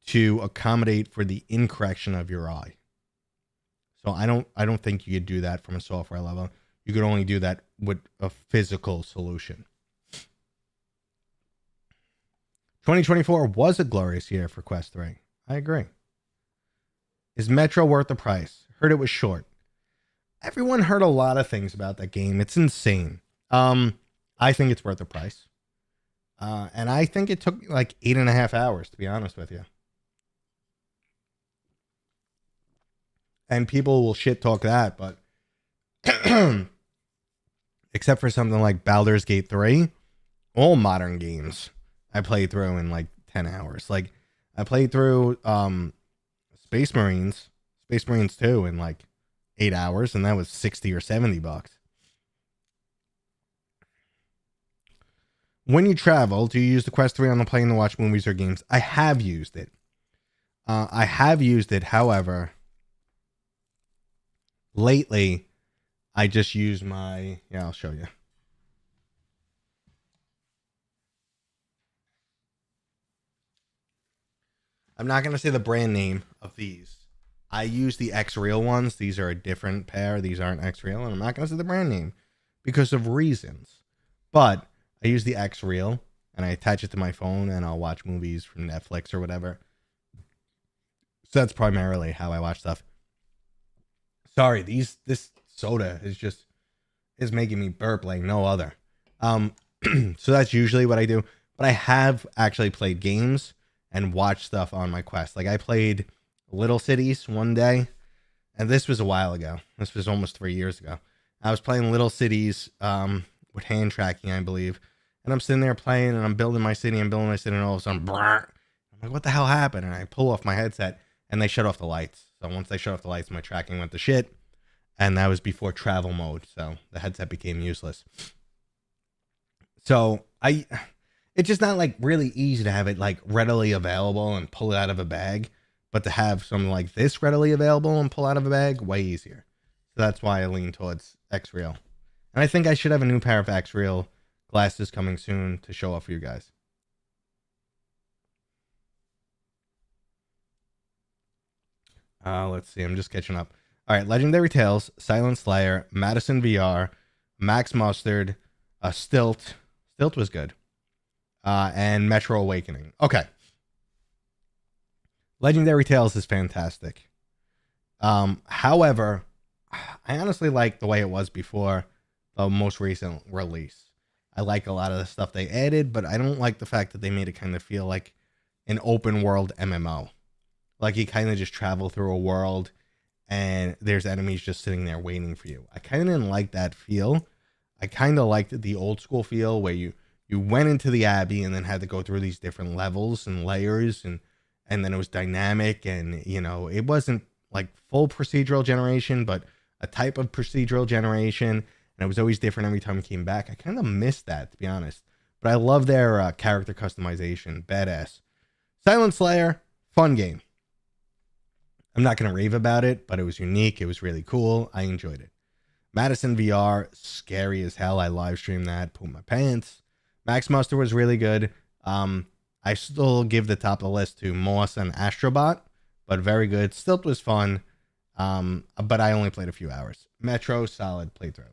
to accommodate for the incorrection of your eye. So I don't think you could do that from a software level. You could only do that with a physical solution. 2024 was a glorious year for Quest 3. I agree. Is Metro worth the price? Heard it was short. Everyone heard a lot of things about that game. It's insane. I think it's worth the price. And I think it took like 8.5 hours, to be honest with you. And people will shit talk that, but except for something like Baldur's Gate 3, all modern games I played through in like 10 hours. Like I played through Space Marines 2 in like 8 hours, and that was $60 or $70. When you travel, do you use the Quest 3 on the plane to watch movies or games? I have used it. However, lately, I just use my... Yeah, I'll show you. I'm not going to say the brand name of these. I use the X-Real ones. These are a different pair. These aren't X-Real. And I'm not going to say the brand name because of reasons. But I use the X-Real and I attach it to my phone and I'll watch movies from Netflix or whatever. So that's primarily how I watch stuff. Sorry, this soda is making me burp like no other. So that's usually what I do. But I have actually played games and watched stuff on my Quest. Like I played Little Cities one day, and this was a while ago. This was almost 3 years ago. I was playing Little Cities with hand tracking, I believe. And I'm sitting there playing, and I'm building my city, and all of a sudden, I'm like, what the hell happened? And I pull off my headset, and they shut off the lights. So once they shut off the lights, my tracking went to shit. And that was before travel mode, so the headset became useless. So it's just not like really easy to have it like readily available and pull it out of a bag, but to have something like this readily available and pull out of a bag, way easier. So that's why I lean towards X-Real. And I think I should have a new pair of X-Real glasses coming soon to show off for you guys. Let's see. I'm just catching up. All right. Legendary Tales, Silent Slayer, Madison VR, Max Mustard, Stilt. Stilt was good. And Metro Awakening. Okay. Legendary Tales is fantastic. However, I honestly like the way it was before the most recent release. I like a lot of the stuff they added, but I don't like the fact that they made it kind of feel like an open world MMO. Like you kind of just travel through a world and there's enemies just sitting there waiting for you. I kind of didn't like that feel. I kind of liked the old school feel where you went into the Abbey and then had to go through these different levels and layers and then it was dynamic and, you know, it wasn't like full procedural generation, but a type of procedural generation. And it was always different every time it came back. I kind of missed that, to be honest. But I love their character customization. Badass. Silent Slayer, fun game. I'm not going to rave about it, but it was unique. It was really cool. I enjoyed it. Madison VR, scary as hell. I live streamed that, pooped my pants. Max Muster was really good. I still give the top of the list to Moss and Astrobot, but very good. Stilt was fun, but I only played a few hours. Metro, solid, played through it.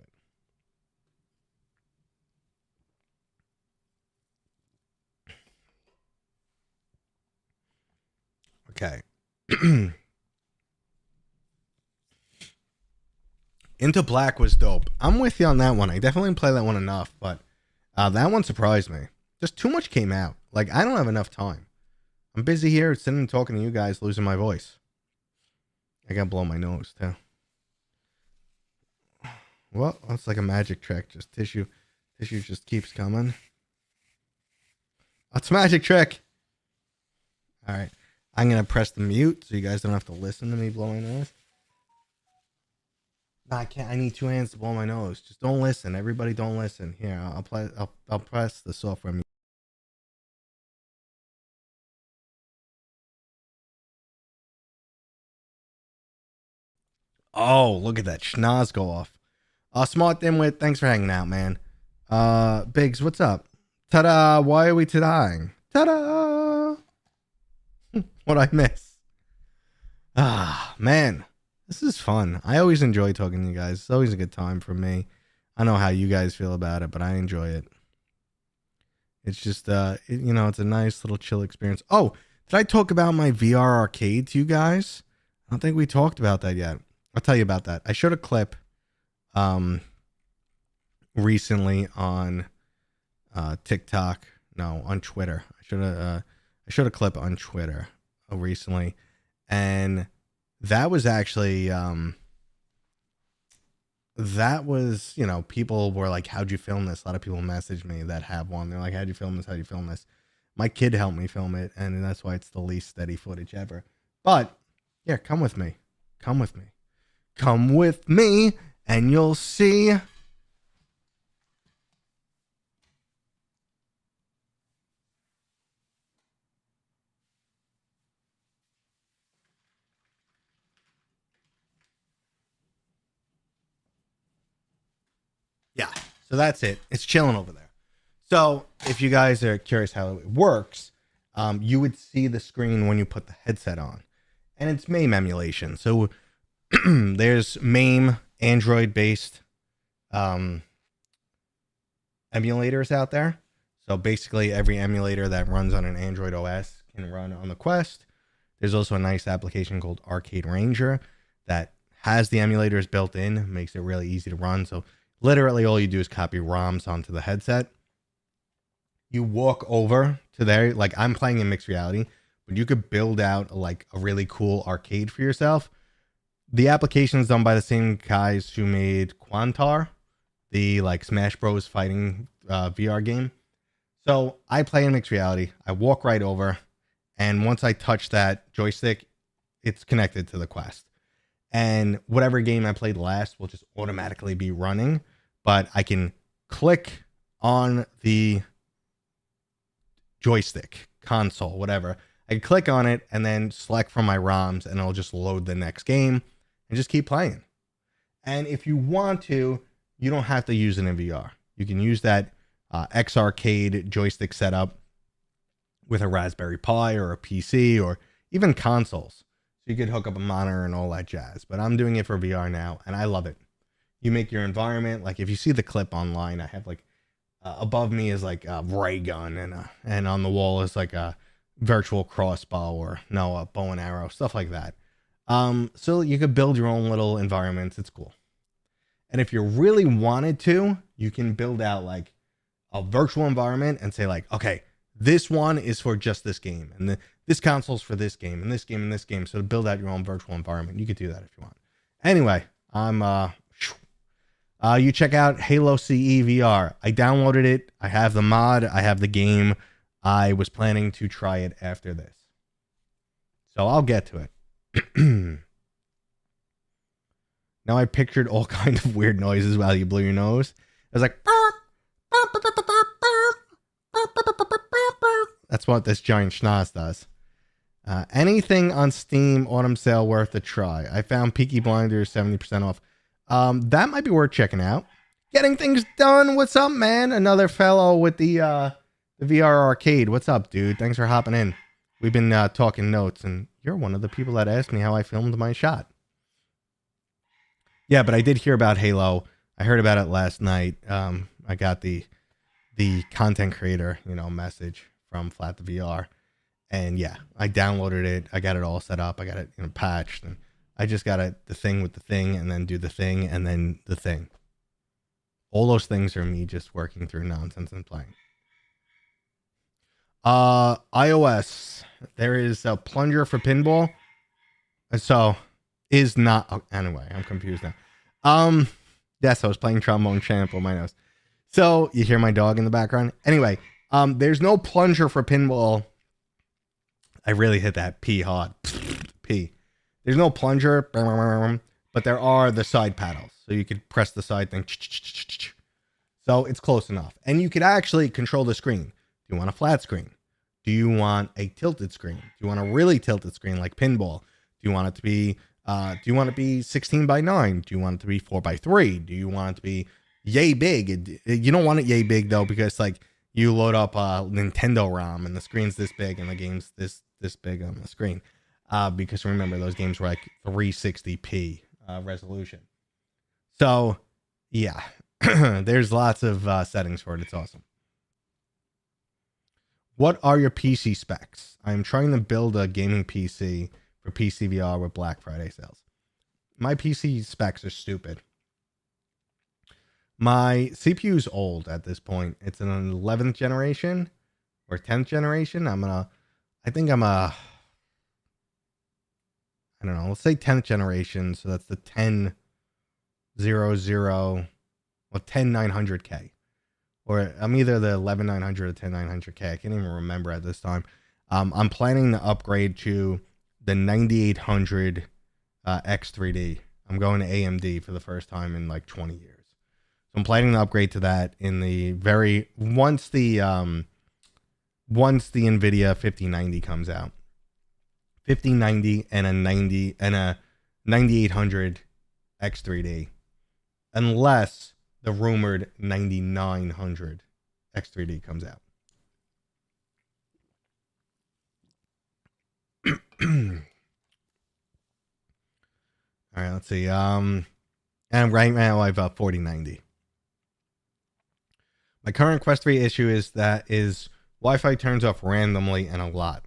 Okay. Into Black was dope. I'm with you on that one. I definitely didn't play that one enough, but that one surprised me. Just too much came out. Like, I don't have enough time. I'm busy here sitting and talking to you guys, losing my voice. I gotta blow my nose, too. Well, that's like a magic trick. Just tissue just keeps coming. That's a magic trick. All right. I'm going to press the mute so you guys don't have to listen to me blow my nose. No, I can't. I need two hands to blow my nose. Just don't listen. Everybody don't listen. Here, I'll press the software mute. Oh, look at that schnoz go off. Smart Dimwit, thanks for hanging out, man. Biggs, what's up? Ta-da! Why are we ta-daing? Ta-da! What'd I miss? Ah, man. This is fun. I always enjoy talking to you guys. It's always a good time for me. I know how you guys feel about it, but I enjoy it. It's just, it's a nice little chill experience. Oh, did I talk about my VR arcade to you guys? I don't think we talked about that yet. I'll tell you about that. I showed a clip recently on TikTok. No, on Twitter. I showed a clip on Twitter recently, and that was actually people were like, how'd you film this? A lot of people messaged me that have one. They're like, how'd you film this? How'd you film this? My kid helped me film it, and that's why it's the least steady footage ever. But yeah, come with me. Come with me. Come with me, and you'll see. Yeah, so that's it. It's chilling over there. So if you guys are curious how it works, you would see the screen when you put the headset on. And it's MAME emulation. So there's MAME Android-based emulators out there. So basically every emulator that runs on an Android OS can run on the Quest. There's also a nice application called Arcade Ranger that has the emulators built in, makes it really easy to run. So literally all you do is copy ROMs onto the headset. You walk over to there, like I'm playing in mixed reality, but you could build out like a really cool arcade for yourself. The application is done by the same guys who made Quantar, the like Smash Bros. Fighting VR game. So I play in mixed reality. I walk right over, and once I touch that joystick, it's connected to the Quest. And whatever game I played last will just automatically be running, but I can click on the joystick, console, whatever. I can click on it and then select from my ROMs, and it'll just load the next game and just keep playing. And if you want to, you don't have to use it in VR. You can use that X Arcade joystick setup with a Raspberry Pi or a PC or even consoles. So you could hook up a monitor and all that jazz. But I'm doing it for VR now, and I love it. You make your environment. Like if you see the clip online, I have like above me is like a ray gun, and on the wall is like a virtual crossbow or a bow and arrow, stuff like that. So you could build your own little environments. It's cool. And if you really wanted to, you can build out like a virtual environment and say like, okay, this one is for just this game, and this console's for this game, and this game, and this game. So to build out your own virtual environment, you could do that if you want. Anyway, you check out Halo CE VR. I downloaded it. I have the mod. I have the game. I was planning to try it after this, so I'll get to it. Now I pictured all kinds of weird noises while you blew your nose. I was like, that's what this giant schnoz does. Anything on Steam autumn sale worth a try? I found Peaky Blinders 70% off. That might be worth checking out. Getting things done. What's up, man? Another fellow with the VR arcade. What's up, dude? Thanks for hopping in. We've been talking notes, and you're one of the people that asked me how I filmed my shot. Yeah, but I did hear about Halo. I heard about it last night. I got the content creator, message from Flat the VR, and yeah, I downloaded it. I got it all set up. I got it patched, and I just got the thing with the thing, and then do the thing, and then the thing. All those things are me just working through nonsense and playing. iOS, there is a plunger for pinball. So is not. Oh, anyway, I'm confused now. Yes, I was playing Trombone Champ on my nose. So you hear my dog in the background. Anyway, there's no plunger for pinball. I really hit that P hard. P. There's no plunger, but there are the side paddles. So you could press the side thing. So it's close enough. And you could actually control the screen. Do you want a flat screen? Do you want a tilted screen? Do you want a really tilted screen like pinball? Do you want it to be Do you want it to be 16 by 9? Do you want it to be 4 by 3? Do you want it to be yay big? You don't want it yay big though, because like you load up Nintendo ROM and the screen's this big and the game's this big on the screen. Because remember, those games were like 360p resolution. So yeah, there's lots of settings for it. It's awesome. What are your PC specs? I'm trying to build a gaming PC for PCVR with Black Friday sales. My PC specs are stupid. My CPU is old at this point. It's an 11th generation or 10th generation. I don't know, let's say 10th generation. So that's the 100, well, 10900K. Or I'm either the 11900 or 10900K. I can't even remember at this time. I'm planning to upgrade to the 9800 X3D. I'm going to AMD for the first time in like 20 years. So I'm planning to upgrade to that in the once the NVIDIA 5090 comes out. 5090 and a 9800 X3D. Unless the rumored 9900 X3D comes out. All right, let's see. And right now I have a 4090. My current Quest 3 issue is Wi-Fi turns off randomly and a lot.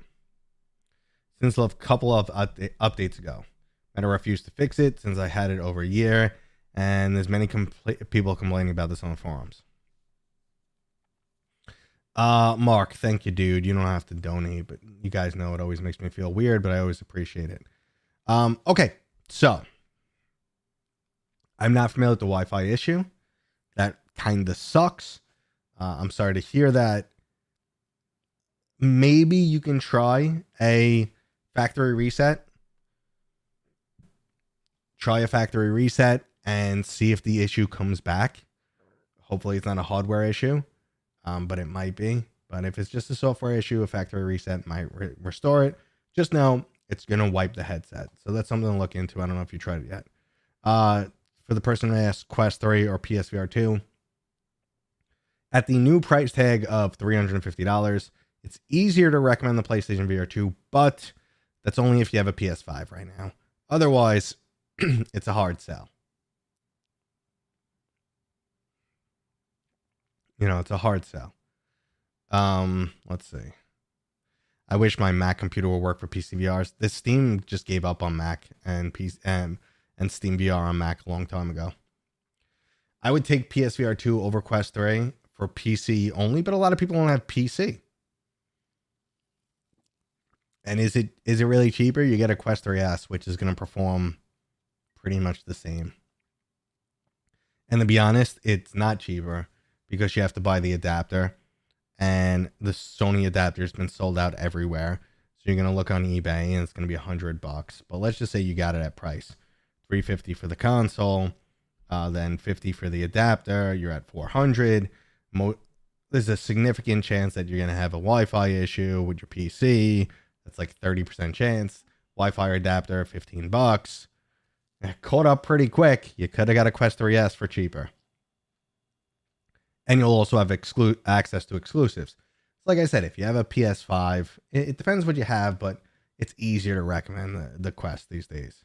Since a couple of updates ago. I refused to fix it since I had it over a year. And there's many people complaining about this on the forums. Mark, thank you, dude. You don't have to donate, but you guys know it always makes me feel weird, but I always appreciate it. Okay, so I'm not familiar with the Wi-Fi issue. That kind of sucks. I'm sorry to hear that. Maybe you can try a factory reset. Try a factory reset and see if the issue comes back. Hopefully it's not a hardware issue, but it might be. But if it's just a software issue, a factory reset might restore it. Just know it's going to wipe the headset. So that's something to look into. I don't know if you tried it yet. For the person who asked Quest 3 or PSVR 2, at the new price tag of $350, it's easier to recommend the PlayStation VR 2, but that's only if you have a PS5 right now. Otherwise, it's a hard sell. It's a hard sell. Let's see. I wish my Mac computer would work for PCVRs. This Steam just gave up on Mac and Steam VR on Mac a long time ago. I would take PSVR 2 over Quest 3 for PC only, but a lot of people don't have PC. And is it really cheaper? You get a Quest 3S, which is going to perform pretty much the same. And to be honest, it's not cheaper because you have to buy the adapter, and the Sony adapter has been sold out everywhere. So you're going to look on eBay and it's going to be $100. But let's just say you got it at price. $350 for the console, then $50 for the adapter. You're at $400. There's a significant chance that you're going to have a Wi-Fi issue with your PC. That's like 30% chance. Wi-Fi adapter, $15. Caught up pretty quick. You could have got a Quest 3S for cheaper. And you'll also have access to exclusives. Like I said, if you have a PS5, it depends what you have, but it's easier to recommend the Quest these days.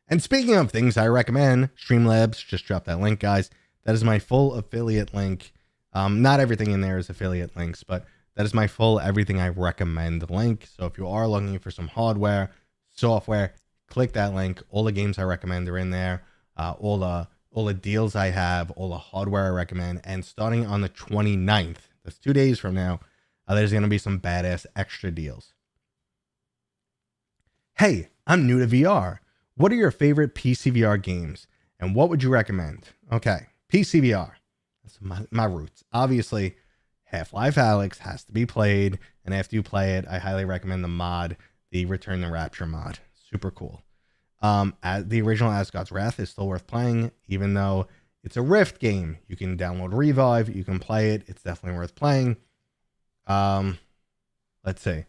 And speaking of things I recommend, Streamlabs, just drop that link, guys. That is my full affiliate link. Not everything in there is affiliate links, but that is my full everything I recommend link. So if you are looking for some hardware, software, click that link. All the games I recommend are in there. All the deals I have, all the hardware I recommend. And starting on the 29th, that's 2 days from now, there's going to be some badass extra deals. Hey, I'm new to VR. What are your favorite PCVR games? And what would you recommend? Okay, PCVR. That's my roots. Obviously, Half-Life Alyx has to be played. And after you play it, I highly recommend the mod, the Return to Rapture mod. Super cool. The original Asgard's Wrath is still worth playing, even though it's a Rift game. You can download Revive, you can play it. It's definitely worth playing. Let's see.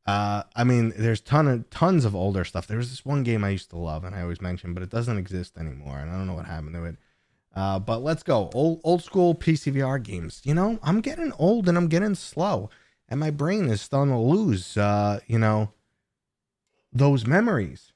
I mean, there's tons of older stuff. There was this one game I used to love, and I always mention, but it doesn't exist anymore, and I don't know what happened to it. But let's go. Old school PCVR games. You know, I'm getting old and I'm getting slow, and my brain is starting to lose. Those memories.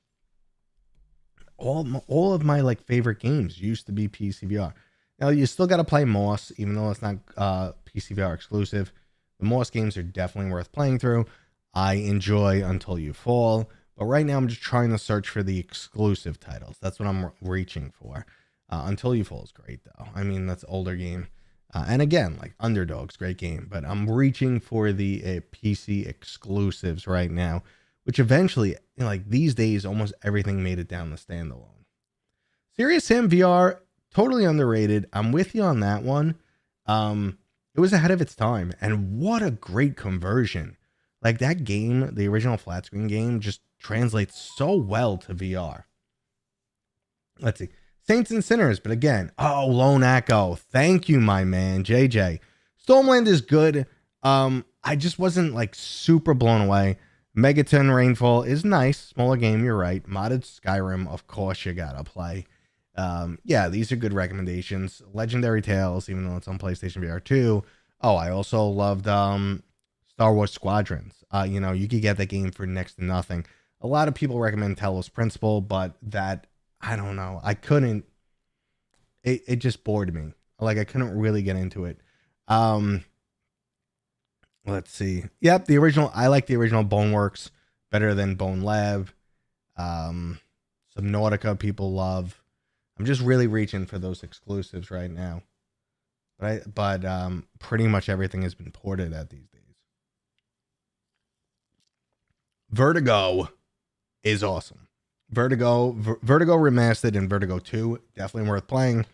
All of my like favorite games used to be PCVR. Now you still got to play Moss, even though it's not PCVR exclusive. The Moss games are definitely worth playing through. I enjoy Until You Fall, but right now I'm just trying to search for the exclusive titles. That's what I'm reaching for. Until You Fall is great though. I mean, that's an older game. And again, like Underdog's great game, but I'm reaching for the PC exclusives right now, which eventually, like these days, almost everything made it down the standalone. Serious Sam VR, totally underrated. I'm with you on that one. It was ahead of its time, and what a great conversion. Like that game, the original flat screen game, just translates so well to VR. Let's see. Saints and Sinners, but again, Lone Echo. Thank you, my man, JJ. Stormland is good. I just wasn't like super blown away. Megaton Rainfall is nice. Smaller game, you're right. Modded Skyrim, of course you gotta play. Yeah, these are good recommendations. Legendary Tales, even though it's on PlayStation VR 2. Oh, I also loved Star Wars Squadrons. You could get that game for next to nothing. A lot of people recommend Talos Principle, but that, I don't know. I couldn't. It just bored me. Like I couldn't really get into it. Let's see. Yep, the original. I like the original Boneworks better than Bone Lab. Subnautica people love. I'm just really reaching for those exclusives right now. But pretty much everything has been ported at these days. Vertigo is awesome. Vertigo Remastered and Vertigo 2, definitely worth playing.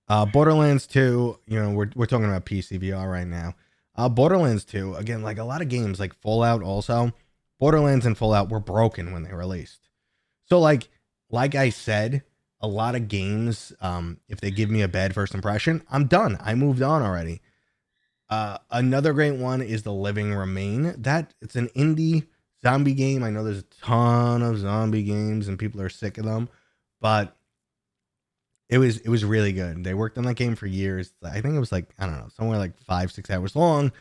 Borderlands 2, we're talking about PCVR right now. Borderlands 2, again, like a lot of games like Fallout also, Borderlands and Fallout were broken when they released. So like I said, a lot of games, if they give me a bad first impression, I'm done. I moved on already. Another great one is The Living Remain. It's an indie zombie game. I know there's a ton of zombie games and people are sick of them, but it was really good. They worked on that game for years. I think it was like, I don't know, somewhere like 5-6 hours long.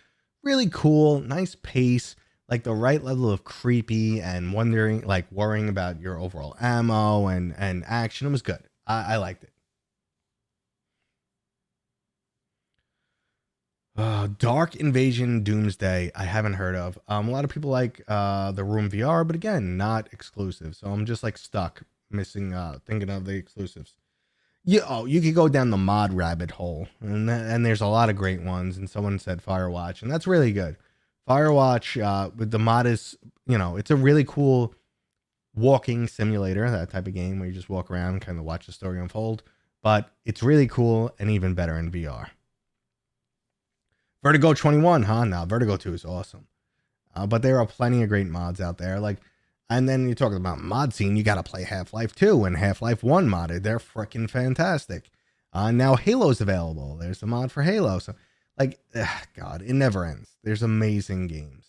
Really cool, nice pace, like the right level of creepy and worrying about your overall ammo and action. It was good. I liked it. Dark Invasion Doomsday, I haven't heard of. A lot of people like the Room VR, but again, not exclusive. So I'm just like stuck missing, thinking of the exclusives. You could go down the mod rabbit hole, and there's a lot of great ones. And someone said Firewatch, and that's really good. Firewatch, with the mod is, it's a really cool walking simulator, that type of game where you just walk around and kind of watch the story unfold. But it's really cool and even better in VR. Vertigo 21, huh? No, Vertigo 2 is awesome. But there are plenty of great mods out there. And then you're talking about mod scene, you got to play Half-Life 2 and Half-Life 1 modded. They're freaking fantastic. Now Halo's available. There's a mod for Halo. So, God, it never ends. There's amazing games.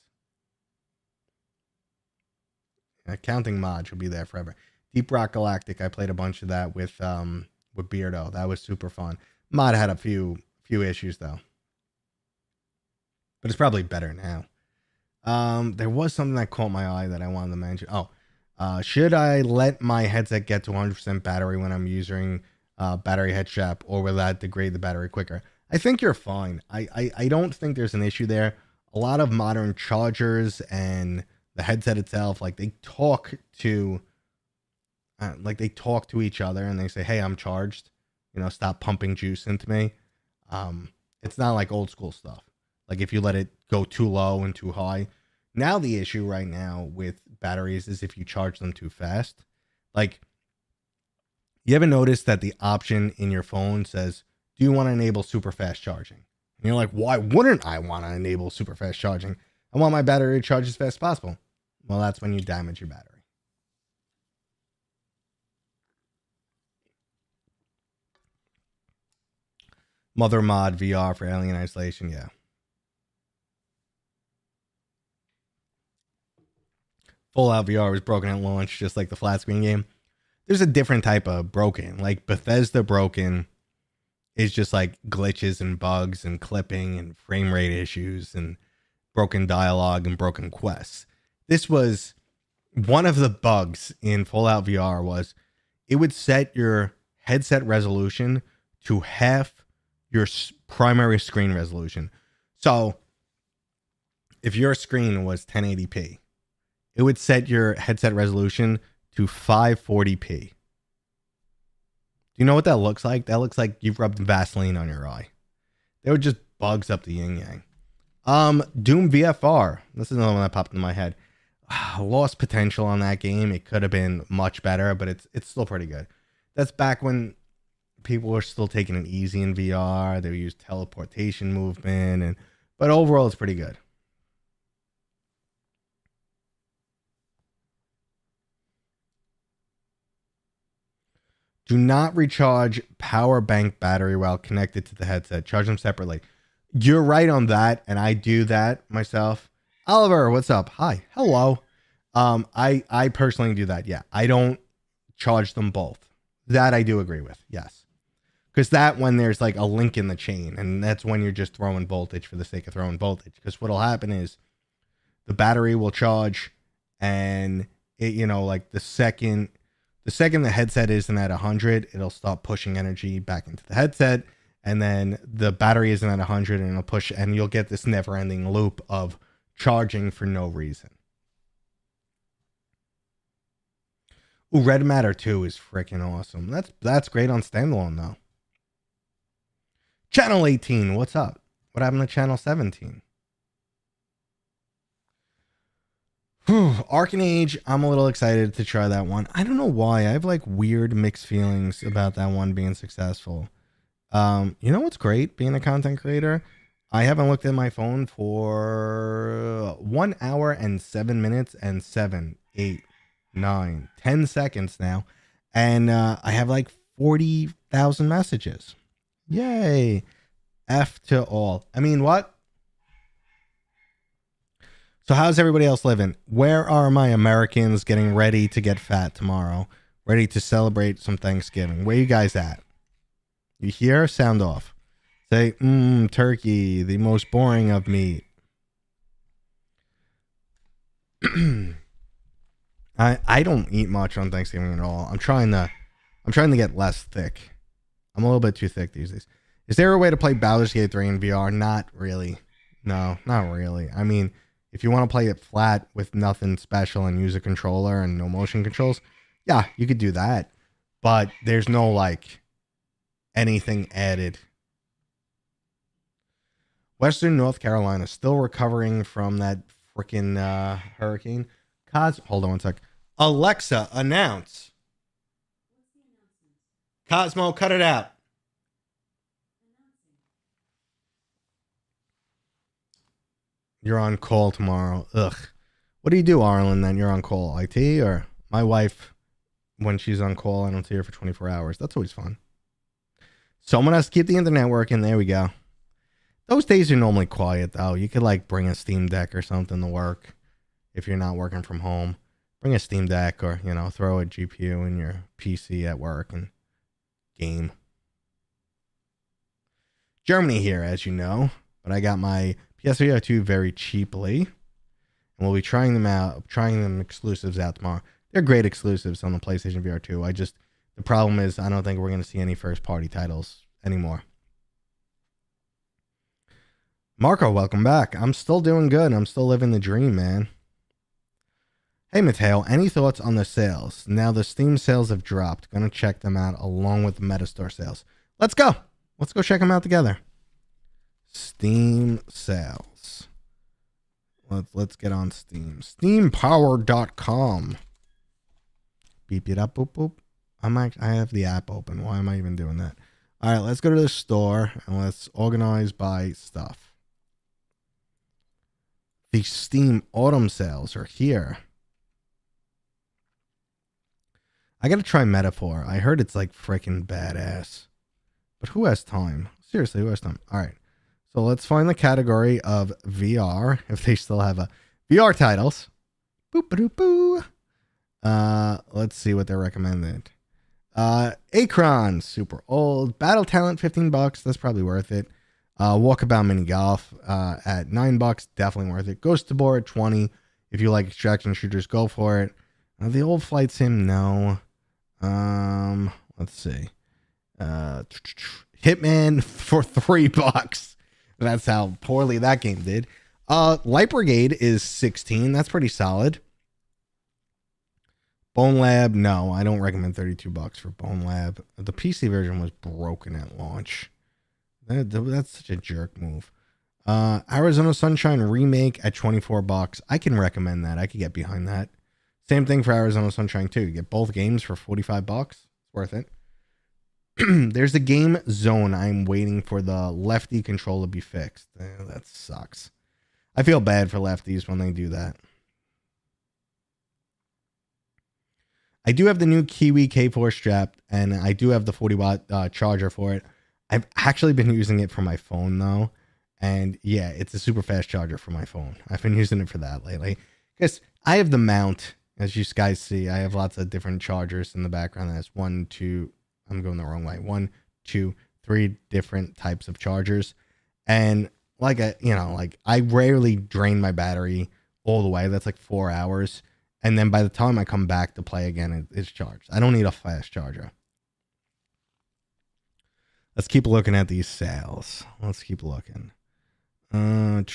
Counting mods will be there forever. Deep Rock Galactic, I played a bunch of that with Beardo. That was super fun. Mod had a few issues though, but it's probably better now. There was something that caught my eye that I wanted to mention. Should I let my headset get to 100% battery when I'm using battery head strap, or will that degrade the battery quicker? I think you're fine. I don't think there's an issue there. A lot of modern chargers and the headset itself, they talk to each other and they say, "Hey, I'm charged. Stop pumping juice into me." It's not like old school stuff. Like if you let it go too low and too high. Now the issue right now with batteries is if you charge them too fast. Like, you ever notice that the option in your phone says, "Do you want to enable super fast charging?" And you're like, "Why wouldn't I want to enable super fast charging? I want my battery to charge as fast as possible." Well, that's when you damage your battery. Mother Mod VR for Alien Isolation, yeah. Fallout VR was broken at launch, just like the flat screen game. There's a different type of broken. Like Bethesda broken is just like glitches and bugs and clipping and frame rate issues and broken dialogue and broken quests. This was one of the bugs in Fallout VR was it would set your headset resolution to half your primary screen resolution. So if your screen was 1080p, it would set your headset resolution to 540p. Do you know what that looks like? That looks like you've rubbed Vaseline on your eye. They were just bugs up the yin yang. Doom VFR. This is another one that popped into my head. Lost potential on that game. It could have been much better, but it's still pretty good. That's back when people were still taking it easy in VR. They used teleportation movement, but overall it's pretty good. Do not recharge power bank battery while connected to the headset. Charge them separately. You're right on that, and I do that myself. Oliver, what's up? Hi. Hello. I personally do that. Yeah. I don't charge them both. That I do agree with. Yes. Because that when there's like a link in the chain, and that's when you're just throwing voltage for the sake of throwing voltage. Because what'll happen is the battery will charge, and it, like the second the headset isn't at 100, it'll stop pushing energy back into the headset. And then the battery isn't at 100 and it'll push, and you'll get this never ending loop of charging for no reason. Ooh, Red Matter 2 is freaking awesome. That's great on standalone though. Channel 18, what's up? What happened to Channel 17? Arkham Age, I'm a little excited to try that one. I don't know why. I have like weird mixed feelings about that one being successful. You know what's great being a content creator? I haven't looked at my phone for 1 hour and 7 minutes and 7, 8, 9, 10 seconds now. And I have like 40,000 messages. Yay. F to all. I mean, what? So how's everybody else living? Where are my Americans getting ready to get fat tomorrow? Ready to celebrate some Thanksgiving? Where you guys at? You hear? Sound off. Say, turkey, the most boring of meat. I don't eat much on Thanksgiving at all. I'm trying to get less thick. I'm a little bit too thick these days. Is there a way to play Baldur's Gate 3 in VR? Not really. No, not really. I mean, if you want to play it flat with nothing special and use a controller and no motion controls, yeah, you could do that. But there's no like anything added. Western North Carolina still recovering from that freaking hurricane. Hold on one sec. Alexa, announce. Cosmo, cut it out. You're on call tomorrow. Ugh. What do you do, Arlen, then? You're on call? IT or my wife, when she's on call, I don't see her for 24 hours. That's always fun. Someone has to keep the internet working. There we go. Those days are normally quiet, though. You could, like, bring a Steam Deck or something to work if you're not working from home. Bring a Steam Deck or, throw a GPU in your PC at work and game. Germany here, as you know. But I got my PCVR 2 very cheaply. And we'll be trying them exclusives out tomorrow. They're great exclusives on the PlayStation VR 2. The problem is I don't think we're going to see any first-party titles anymore. Marco, welcome back. I'm still doing good. I'm still living the dream, man. Hey, Mateo, any thoughts on the sales? Now the Steam sales have dropped. Gonna check them out along with the Metastore sales. Let's go. Let's go check them out together. Steam sales. Let's get on Steam. Steampower.com. Beep it up, boop, boop. I have the app open. Why am I even doing that? All right, let's go to the store and let's organize by stuff. The Steam autumn sales are here. I gotta try Metaphor. I heard it's like freaking badass. But who has time? Seriously, who has time? All right. So let's find the category of VR, if they still have a VR titles. Boop, ba, boo. Let's see what they're recommended. Akron, super old. Battle Talent, $15. That's probably worth it. Walkabout Mini Golf at $9. Definitely worth it. Ghost to Board, 20. If you like extraction shooters, go for it. The old flight sim, no. Let's see. Hitman for $3. That's how poorly that game did. Light Brigade is 16. That's pretty solid. Bone Lab, no, I don't recommend $32 for Bone Lab. The PC version was broken at launch. That's such a jerk move. Arizona Sunshine Remake at $24. I can recommend that. I could get behind that. Same thing for Arizona Sunshine 2. You get both games for $45. It's worth it. There's a game Zone. I'm waiting for the lefty control to be fixed. That sucks. I feel bad for lefties when they do that. I do have the new Kiwi K4 strap, and I do have the 40-watt charger for it. I've actually been using it for my phone, though. And yeah, it's a super fast charger for my phone. I've been using it for that lately. Because I have the mount, as you guys see. I have lots of different chargers in the background. That's 1, 2, I'm going the wrong way. 1, 2, 3 different types of chargers. And I rarely drain my battery all the way. That's like 4 hours. And then by the time I come back to play again, it's charged. I don't need a fast charger. Let's keep looking at these sales. Let's keep looking. I'm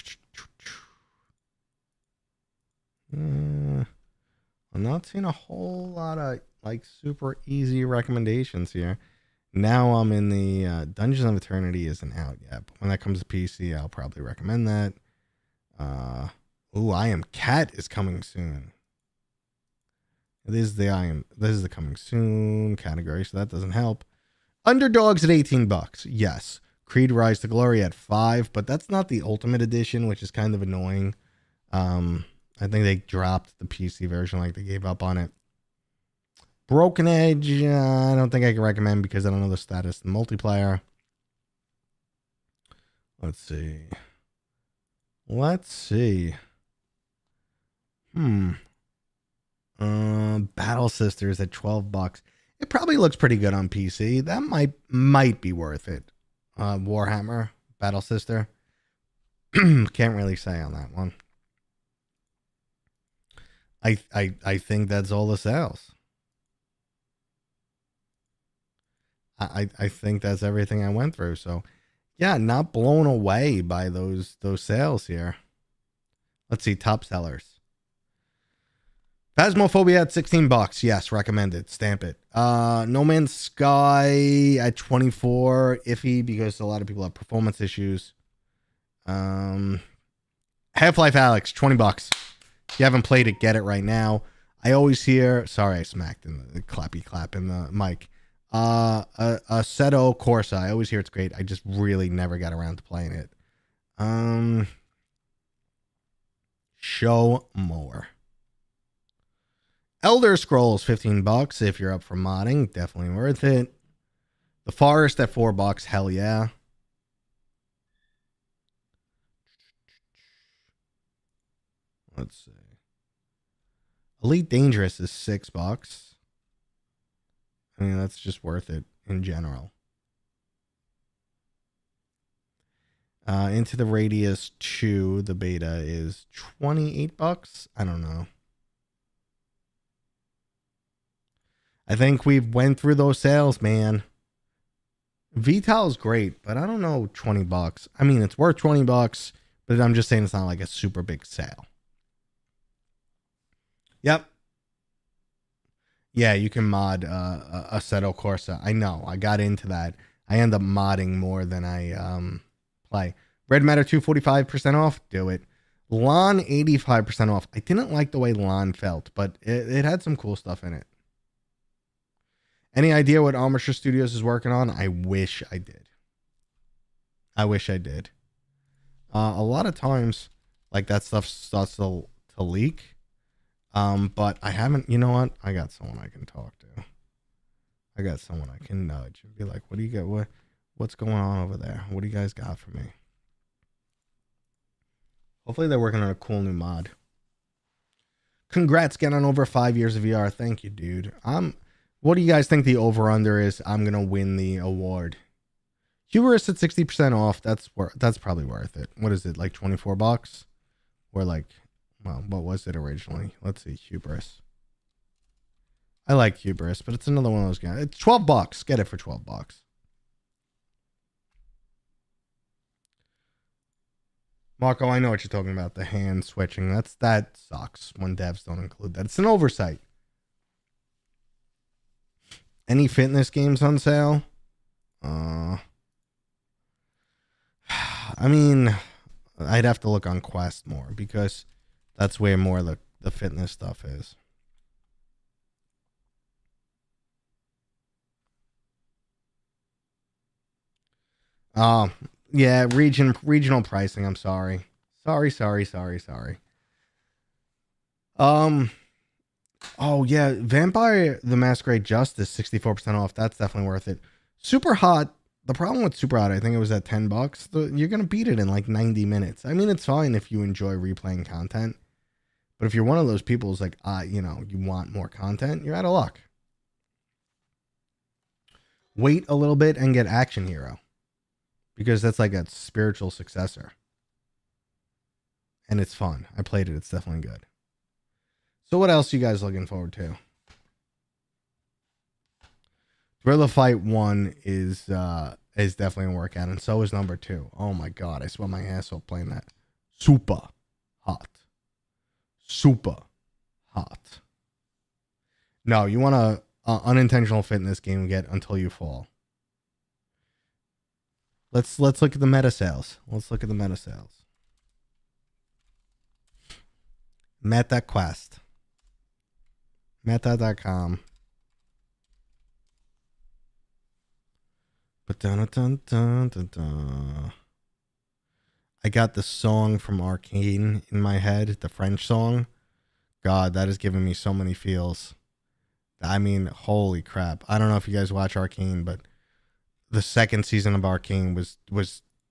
not seeing a whole lot of like super easy recommendations here. Now I'm in the Dungeons of Eternity isn't out yet, but when that comes to PC, I'll probably recommend that. I Am Cat is coming soon. This is the coming soon category, so that doesn't help. Underdogs at $18. Yes. Creed Rise to Glory at $5, but that's not the Ultimate Edition, which is kind of annoying. I think they dropped the PC version, like they gave up on it. Broken Edge, I don't think I can recommend because I don't know the status of the multiplayer. Let's see. Battle Sisters at $12. It probably looks pretty good on PC. That might be worth it. Warhammer Battle Sister. Can't really say on that one. I think that's all the sales. I think that's everything I went through. So yeah, not blown away by those sales here. Let's see, top sellers. Phasmophobia at $16. Yes, recommended. Stamp it. No Man's Sky at $24. Iffy because a lot of people have performance issues. Half-Life Alyx, $20. If you haven't played it, get it right now. I always hear, sorry, I smacked in the clappy clap in the mic. Assetto Corsa. I always hear it's great. I just really never got around to playing it. Show more. Elder Scrolls, $15. If you're up for modding, definitely worth it. The Forest at $4. Hell yeah. Let's see. Elite Dangerous is $6. I mean, that's just worth it in general. Into the Radius 2, the beta is $28. I don't know. I think we've went through those sales, man. VTOL is great, but I don't know, $20. I mean, it's worth $20, but I'm just saying it's not like a super big sale. Yep. Yeah, you can mod Assetto Corsa. I know. I got into that. I end up modding more than I play. Red Matter 2, 45% off. Do it. Lon, 85% off. I didn't like the way Lon felt, but it had some cool stuff in it. Any idea what Armature Studios is working on? I wish I did. A lot of times, like, that stuff starts to leak. But I haven't, you know what? I got someone I can talk to. I got someone I can nudge and be like, what do you got? What's going on over there? What do you guys got for me? Hopefully they're working on a cool new mod. Congrats getting on over 5 years of VR. Thank you, dude. What do you guys think the over-under is? I'm going to win the award. Hubris at 60% off. That's probably worth it. What is it, like $24? Or like, well, what was it originally? Let's see, Hubris. I like Hubris, but it's another one of those guys. It's $12. Get it for $12. Marco, I know what you're talking about. The hand switching. That sucks when devs don't include that. It's an oversight. Any fitness games on sale? I mean, I'd have to look on Quest more because that's where more the fitness stuff is. Yeah, regional pricing. I'm sorry. Sorry. Oh yeah, Vampire the Masquerade Justice 64% off. That's definitely worth it. Super Hot. The problem with Super Hot, I think it was at $10. You're gonna beat it in like 90 minutes. I mean, it's fine if you enjoy replaying content, but if you're one of those people who's like, you want more content, you're out of luck. Wait a little bit and get Action Hero, because that's like a spiritual successor, and it's fun. I played it. It's definitely good. So what else are you guys looking forward to? Gorilla Fight 1 is definitely a workout, and so is number 2. Oh my god, I sweat my ass off playing that. Super hot. No, you want a unintentional fitness game, get Until You Fall. Let's look at the meta sales. Meta Quest. Meta.com. I got the song from Arcane in my head, the French song. God, that is giving me so many feels. I mean, holy crap. I don't know if you guys watch Arcane, but the second season of Arcane was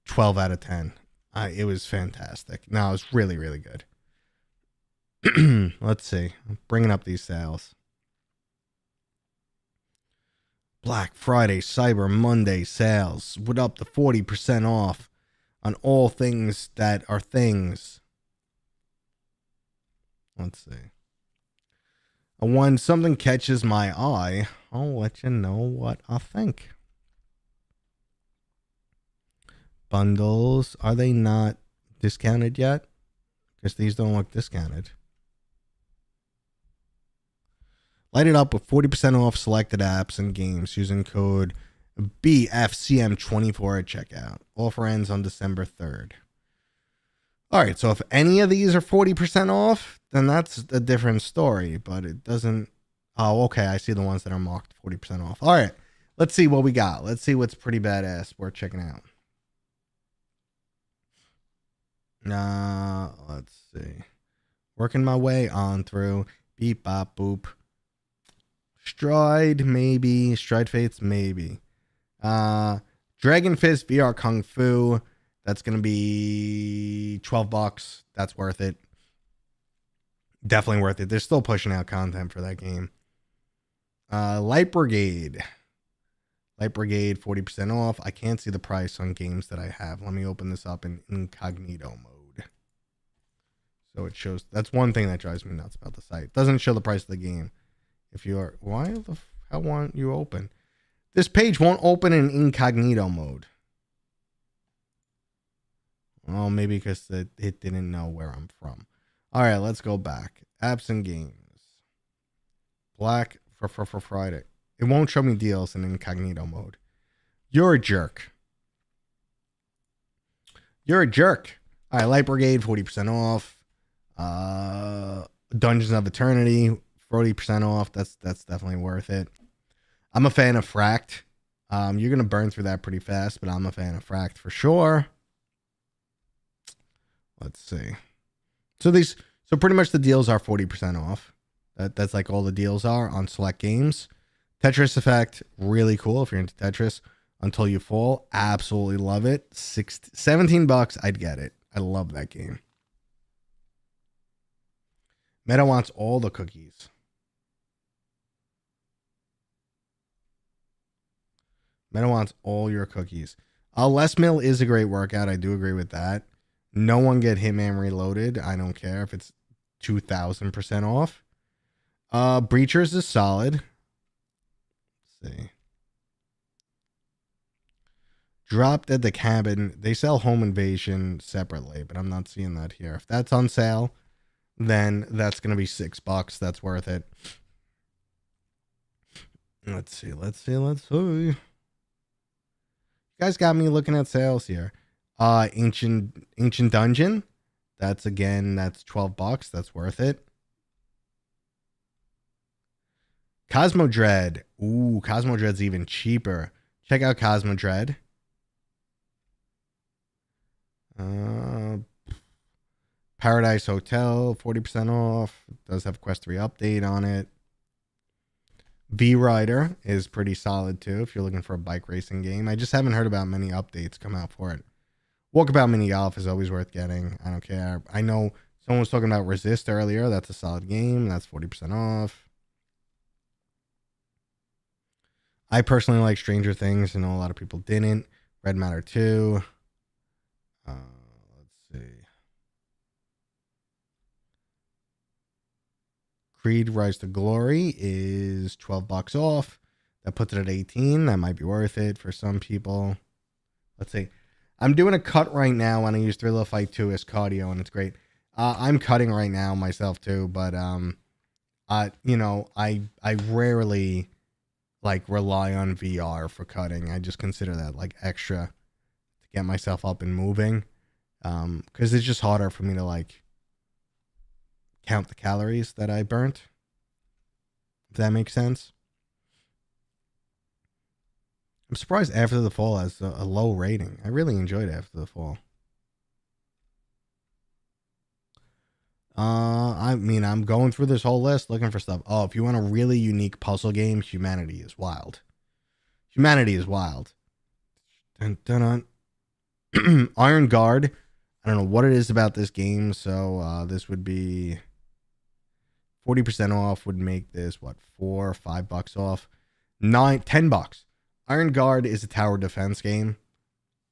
12 out of 10. It was fantastic. No, it was really, really good. Let's see. I'm bringing up these sales. Black Friday, Cyber Monday sales. With up to 40% off on all things that are things. Let's see. And when something catches my eye, I'll let you know what I think. Bundles. Are they not discounted yet? Because these don't look discounted. Light it up with 40% off selected apps and games using code BFCM24 at checkout. Offer ends on December 3rd. All right, so if any of these are 40% off, then that's a different story, but it doesn't... Oh, okay, I see the ones that are marked 40% off. All right, let's see what we got. Let's see what's pretty badass worth checking out. Let's see. Working my way on through. Beep, bop, boop. Stride, maybe. Stride Fates, maybe. Dragon Fist VR Kung Fu. That's going to be $12. That's worth it. Definitely worth it. They're still pushing out content for that game. Light Brigade. Light Brigade, 40% off. I can't see the price on games that I have. Let me open this up in incognito mode. So it shows. That's one thing that drives me nuts about the site. It doesn't show the price of the game. If you are, why the hell won't you open? This page won't open in incognito mode. Well, maybe because it didn't know where I'm from. All right, let's go back. Apps and games. Black for Friday. It won't show me deals in incognito mode. You're a jerk. You're a jerk. All right, Light Brigade, 40% off. Dungeons of Eternity, 40% off. That's definitely worth it. I'm a fan of Fract. You're going to burn through that pretty fast, but I'm a fan of Fract for sure. Let's see. So pretty much the deals are 40% off. That's like all the deals are on select games. Tetris Effect, really cool if you're into Tetris. Until You Fall, absolutely love it. $17, I'd get it. I love that game. Meta wants all the cookies. Meta wants all your cookies. Les Mill is a great workout. I do agree with that. No one get Hitman Reloaded. I don't care if it's 2,000% off. Breachers is solid. Let's see. Dropped at the Cabin. They sell Home Invasion separately, but I'm not seeing that here. If that's on sale, then that's going to be $6. That's worth it. Let's see. You guys got me looking at sales here. Ancient Dungeon. That's $12. That's worth it. Cosmo Dread. Ooh, Cosmo Dread's even cheaper. Check out Cosmo Dread. Paradise Hotel, 40% off. It does have Quest 3 update on it. V Rider is pretty solid too if you're looking for a bike racing game. I just haven't heard about many updates come out for it. Walkabout Mini Golf is always worth getting. I don't care. I know someone was talking about Resist earlier. That's a solid game. That's 40% off. I personally like Stranger Things. I know a lot of people didn't. Red Matter 2. Let's see. Creed Rise to Glory is $12 off. That puts it at 18. That might be worth it for some people. Let's see. I'm doing a cut right now when I use 3 Little Fight 2 as cardio, and it's great. I'm cutting right now myself too, but I rarely rely on VR for cutting. I just consider that extra to get myself up and moving, because it's just harder for me to count the calories that I burnt, if that makes sense. I'm surprised After the Fall has a low rating. I really enjoyed After the Fall. I'm going through this whole list looking for stuff. Oh, if you want a really unique puzzle game, Humanity is Wild. Humanity is Wild. Dun, dun, dun. Iron Guard. I don't know what it is about this game, so this would be 40% off. Would make this $4 or $5 off. $10. Iron Guard is a tower defense game.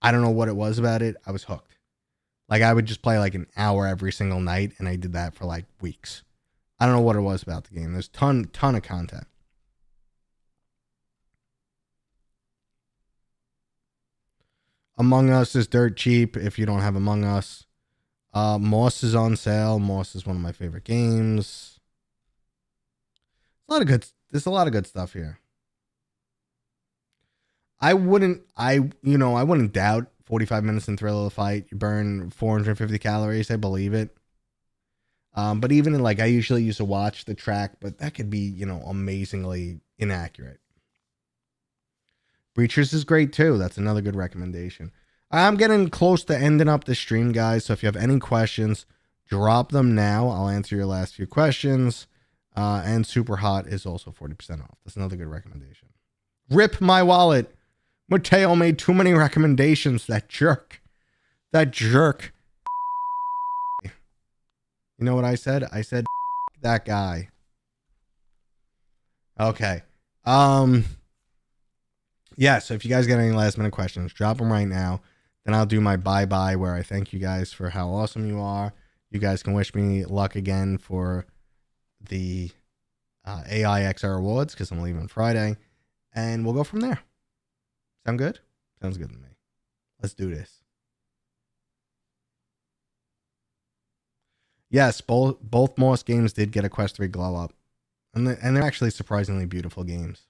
I don't know what it was about it. I was hooked. I would just play an hour every single night, and I did that for weeks. I don't know what it was about the game. There's ton of content. Among Us is dirt cheap if you don't have Among Us. Moss is on sale. Moss is one of my favorite games. There's a lot of good stuff here. I wouldn't doubt 45 minutes in Thrill of the Fight. You burn 450 calories. I believe it. But even in I usually used to watch the track, but that could be, amazingly inaccurate. Breachers is great too. That's another good recommendation. I'm getting close to ending up the stream, guys. So if you have any questions, drop them now. I'll answer your last few questions. And Super Hot is also 40% off. That's another good recommendation. Rip my wallet. Mateo made too many recommendations. That jerk. You know what I said? I said that guy. Okay. Yeah, so if you guys got any last minute questions, drop them right now. Then I'll do my bye-bye where I thank you guys for how awesome you are. You guys can wish me luck again for the AI XR Awards because I'm leaving Friday. And we'll go from there. Sound good? Sounds good to me. Let's do this. Yes, both Moss games did get a Quest 3 glow up. And they're actually surprisingly beautiful games.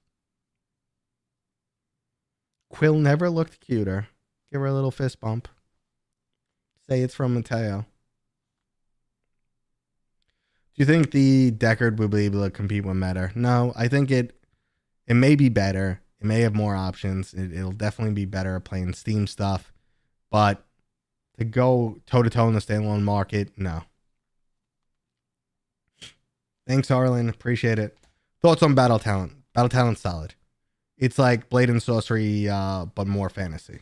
Quill never looked cuter. Give her a little fist bump. Say it's from Mateo. Do you think the Deckard will be able to compete with Meta? No, I think it may be better. It may have more options. It'll definitely be better at playing Steam stuff. But to go toe-to-toe in the standalone market, no. Thanks, Arlen. Appreciate it. Thoughts on Battle Talent? Battle Talent's solid. It's like Blade and Sorcery, but more fantasy.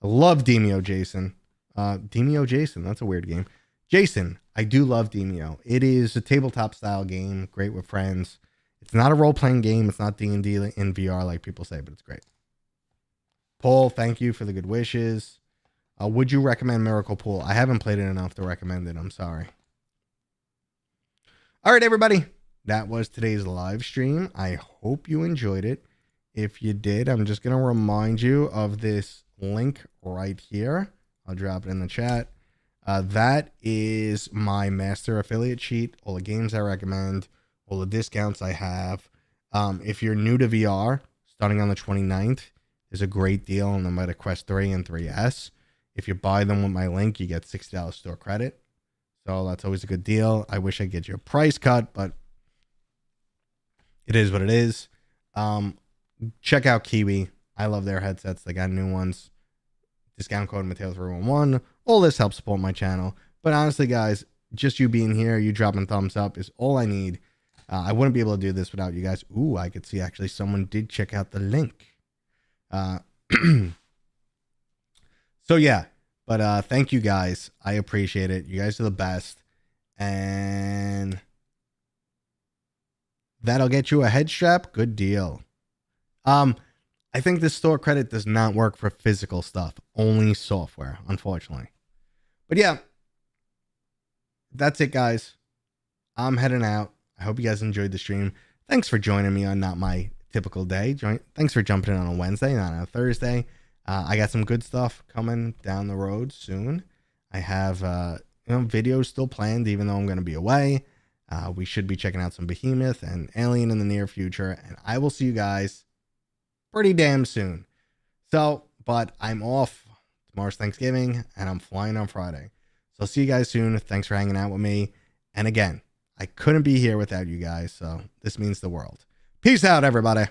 I love Demio Jason. Demio Jason, that's a weird game. Jason, I do love Demio. It is a tabletop style game, great with friends. It's not a role-playing game. It's not D&D in VR like people say, but it's great. Paul, thank you for the good wishes. Would you recommend Miracle Pool? I haven't played it enough to recommend it. I'm sorry. All right, everybody. That was today's live stream. I hope you enjoyed it. If you did, I'm just going to remind you of this link right here. I'll drop it in the chat. That is my master affiliate sheet. All the games I recommend, all the discounts I have. If you're new to VR, starting on the 29th, there's a great deal on them at a Quest 3 and 3S. If you buy them with my link, you get $60 store credit. So that's always a good deal. I wish I could get you a price cut, but it is what it is. Check out Kiwi. I love their headsets. They got new ones. Discount code Mateo311. All this helps support my channel. But honestly, guys, just you being here, you dropping thumbs up is all I need. I wouldn't be able to do this without you guys. Ooh, I could see actually someone did check out the link. So yeah, but thank you guys. I appreciate it. You guys are the best. And that'll get you a head strap. Good deal. I think this store credit does not work for physical stuff, only software, unfortunately. But yeah, that's it, guys. I'm heading out. I hope you guys enjoyed the stream. Thanks for joining me on not my typical day. Thanks for jumping in on a Wednesday, not on a Thursday. I got some good stuff coming down the road soon. I have videos still planned, even though I'm going to be away. We should be checking out some Behemoth and Alien in the near future, and I will see you guys pretty damn soon. So, but I'm off. Tomorrow's Thanksgiving, and I'm flying on Friday. So I'll see you guys soon. Thanks for hanging out with me. And again, I couldn't be here without you guys, so this means the world. Peace out, everybody.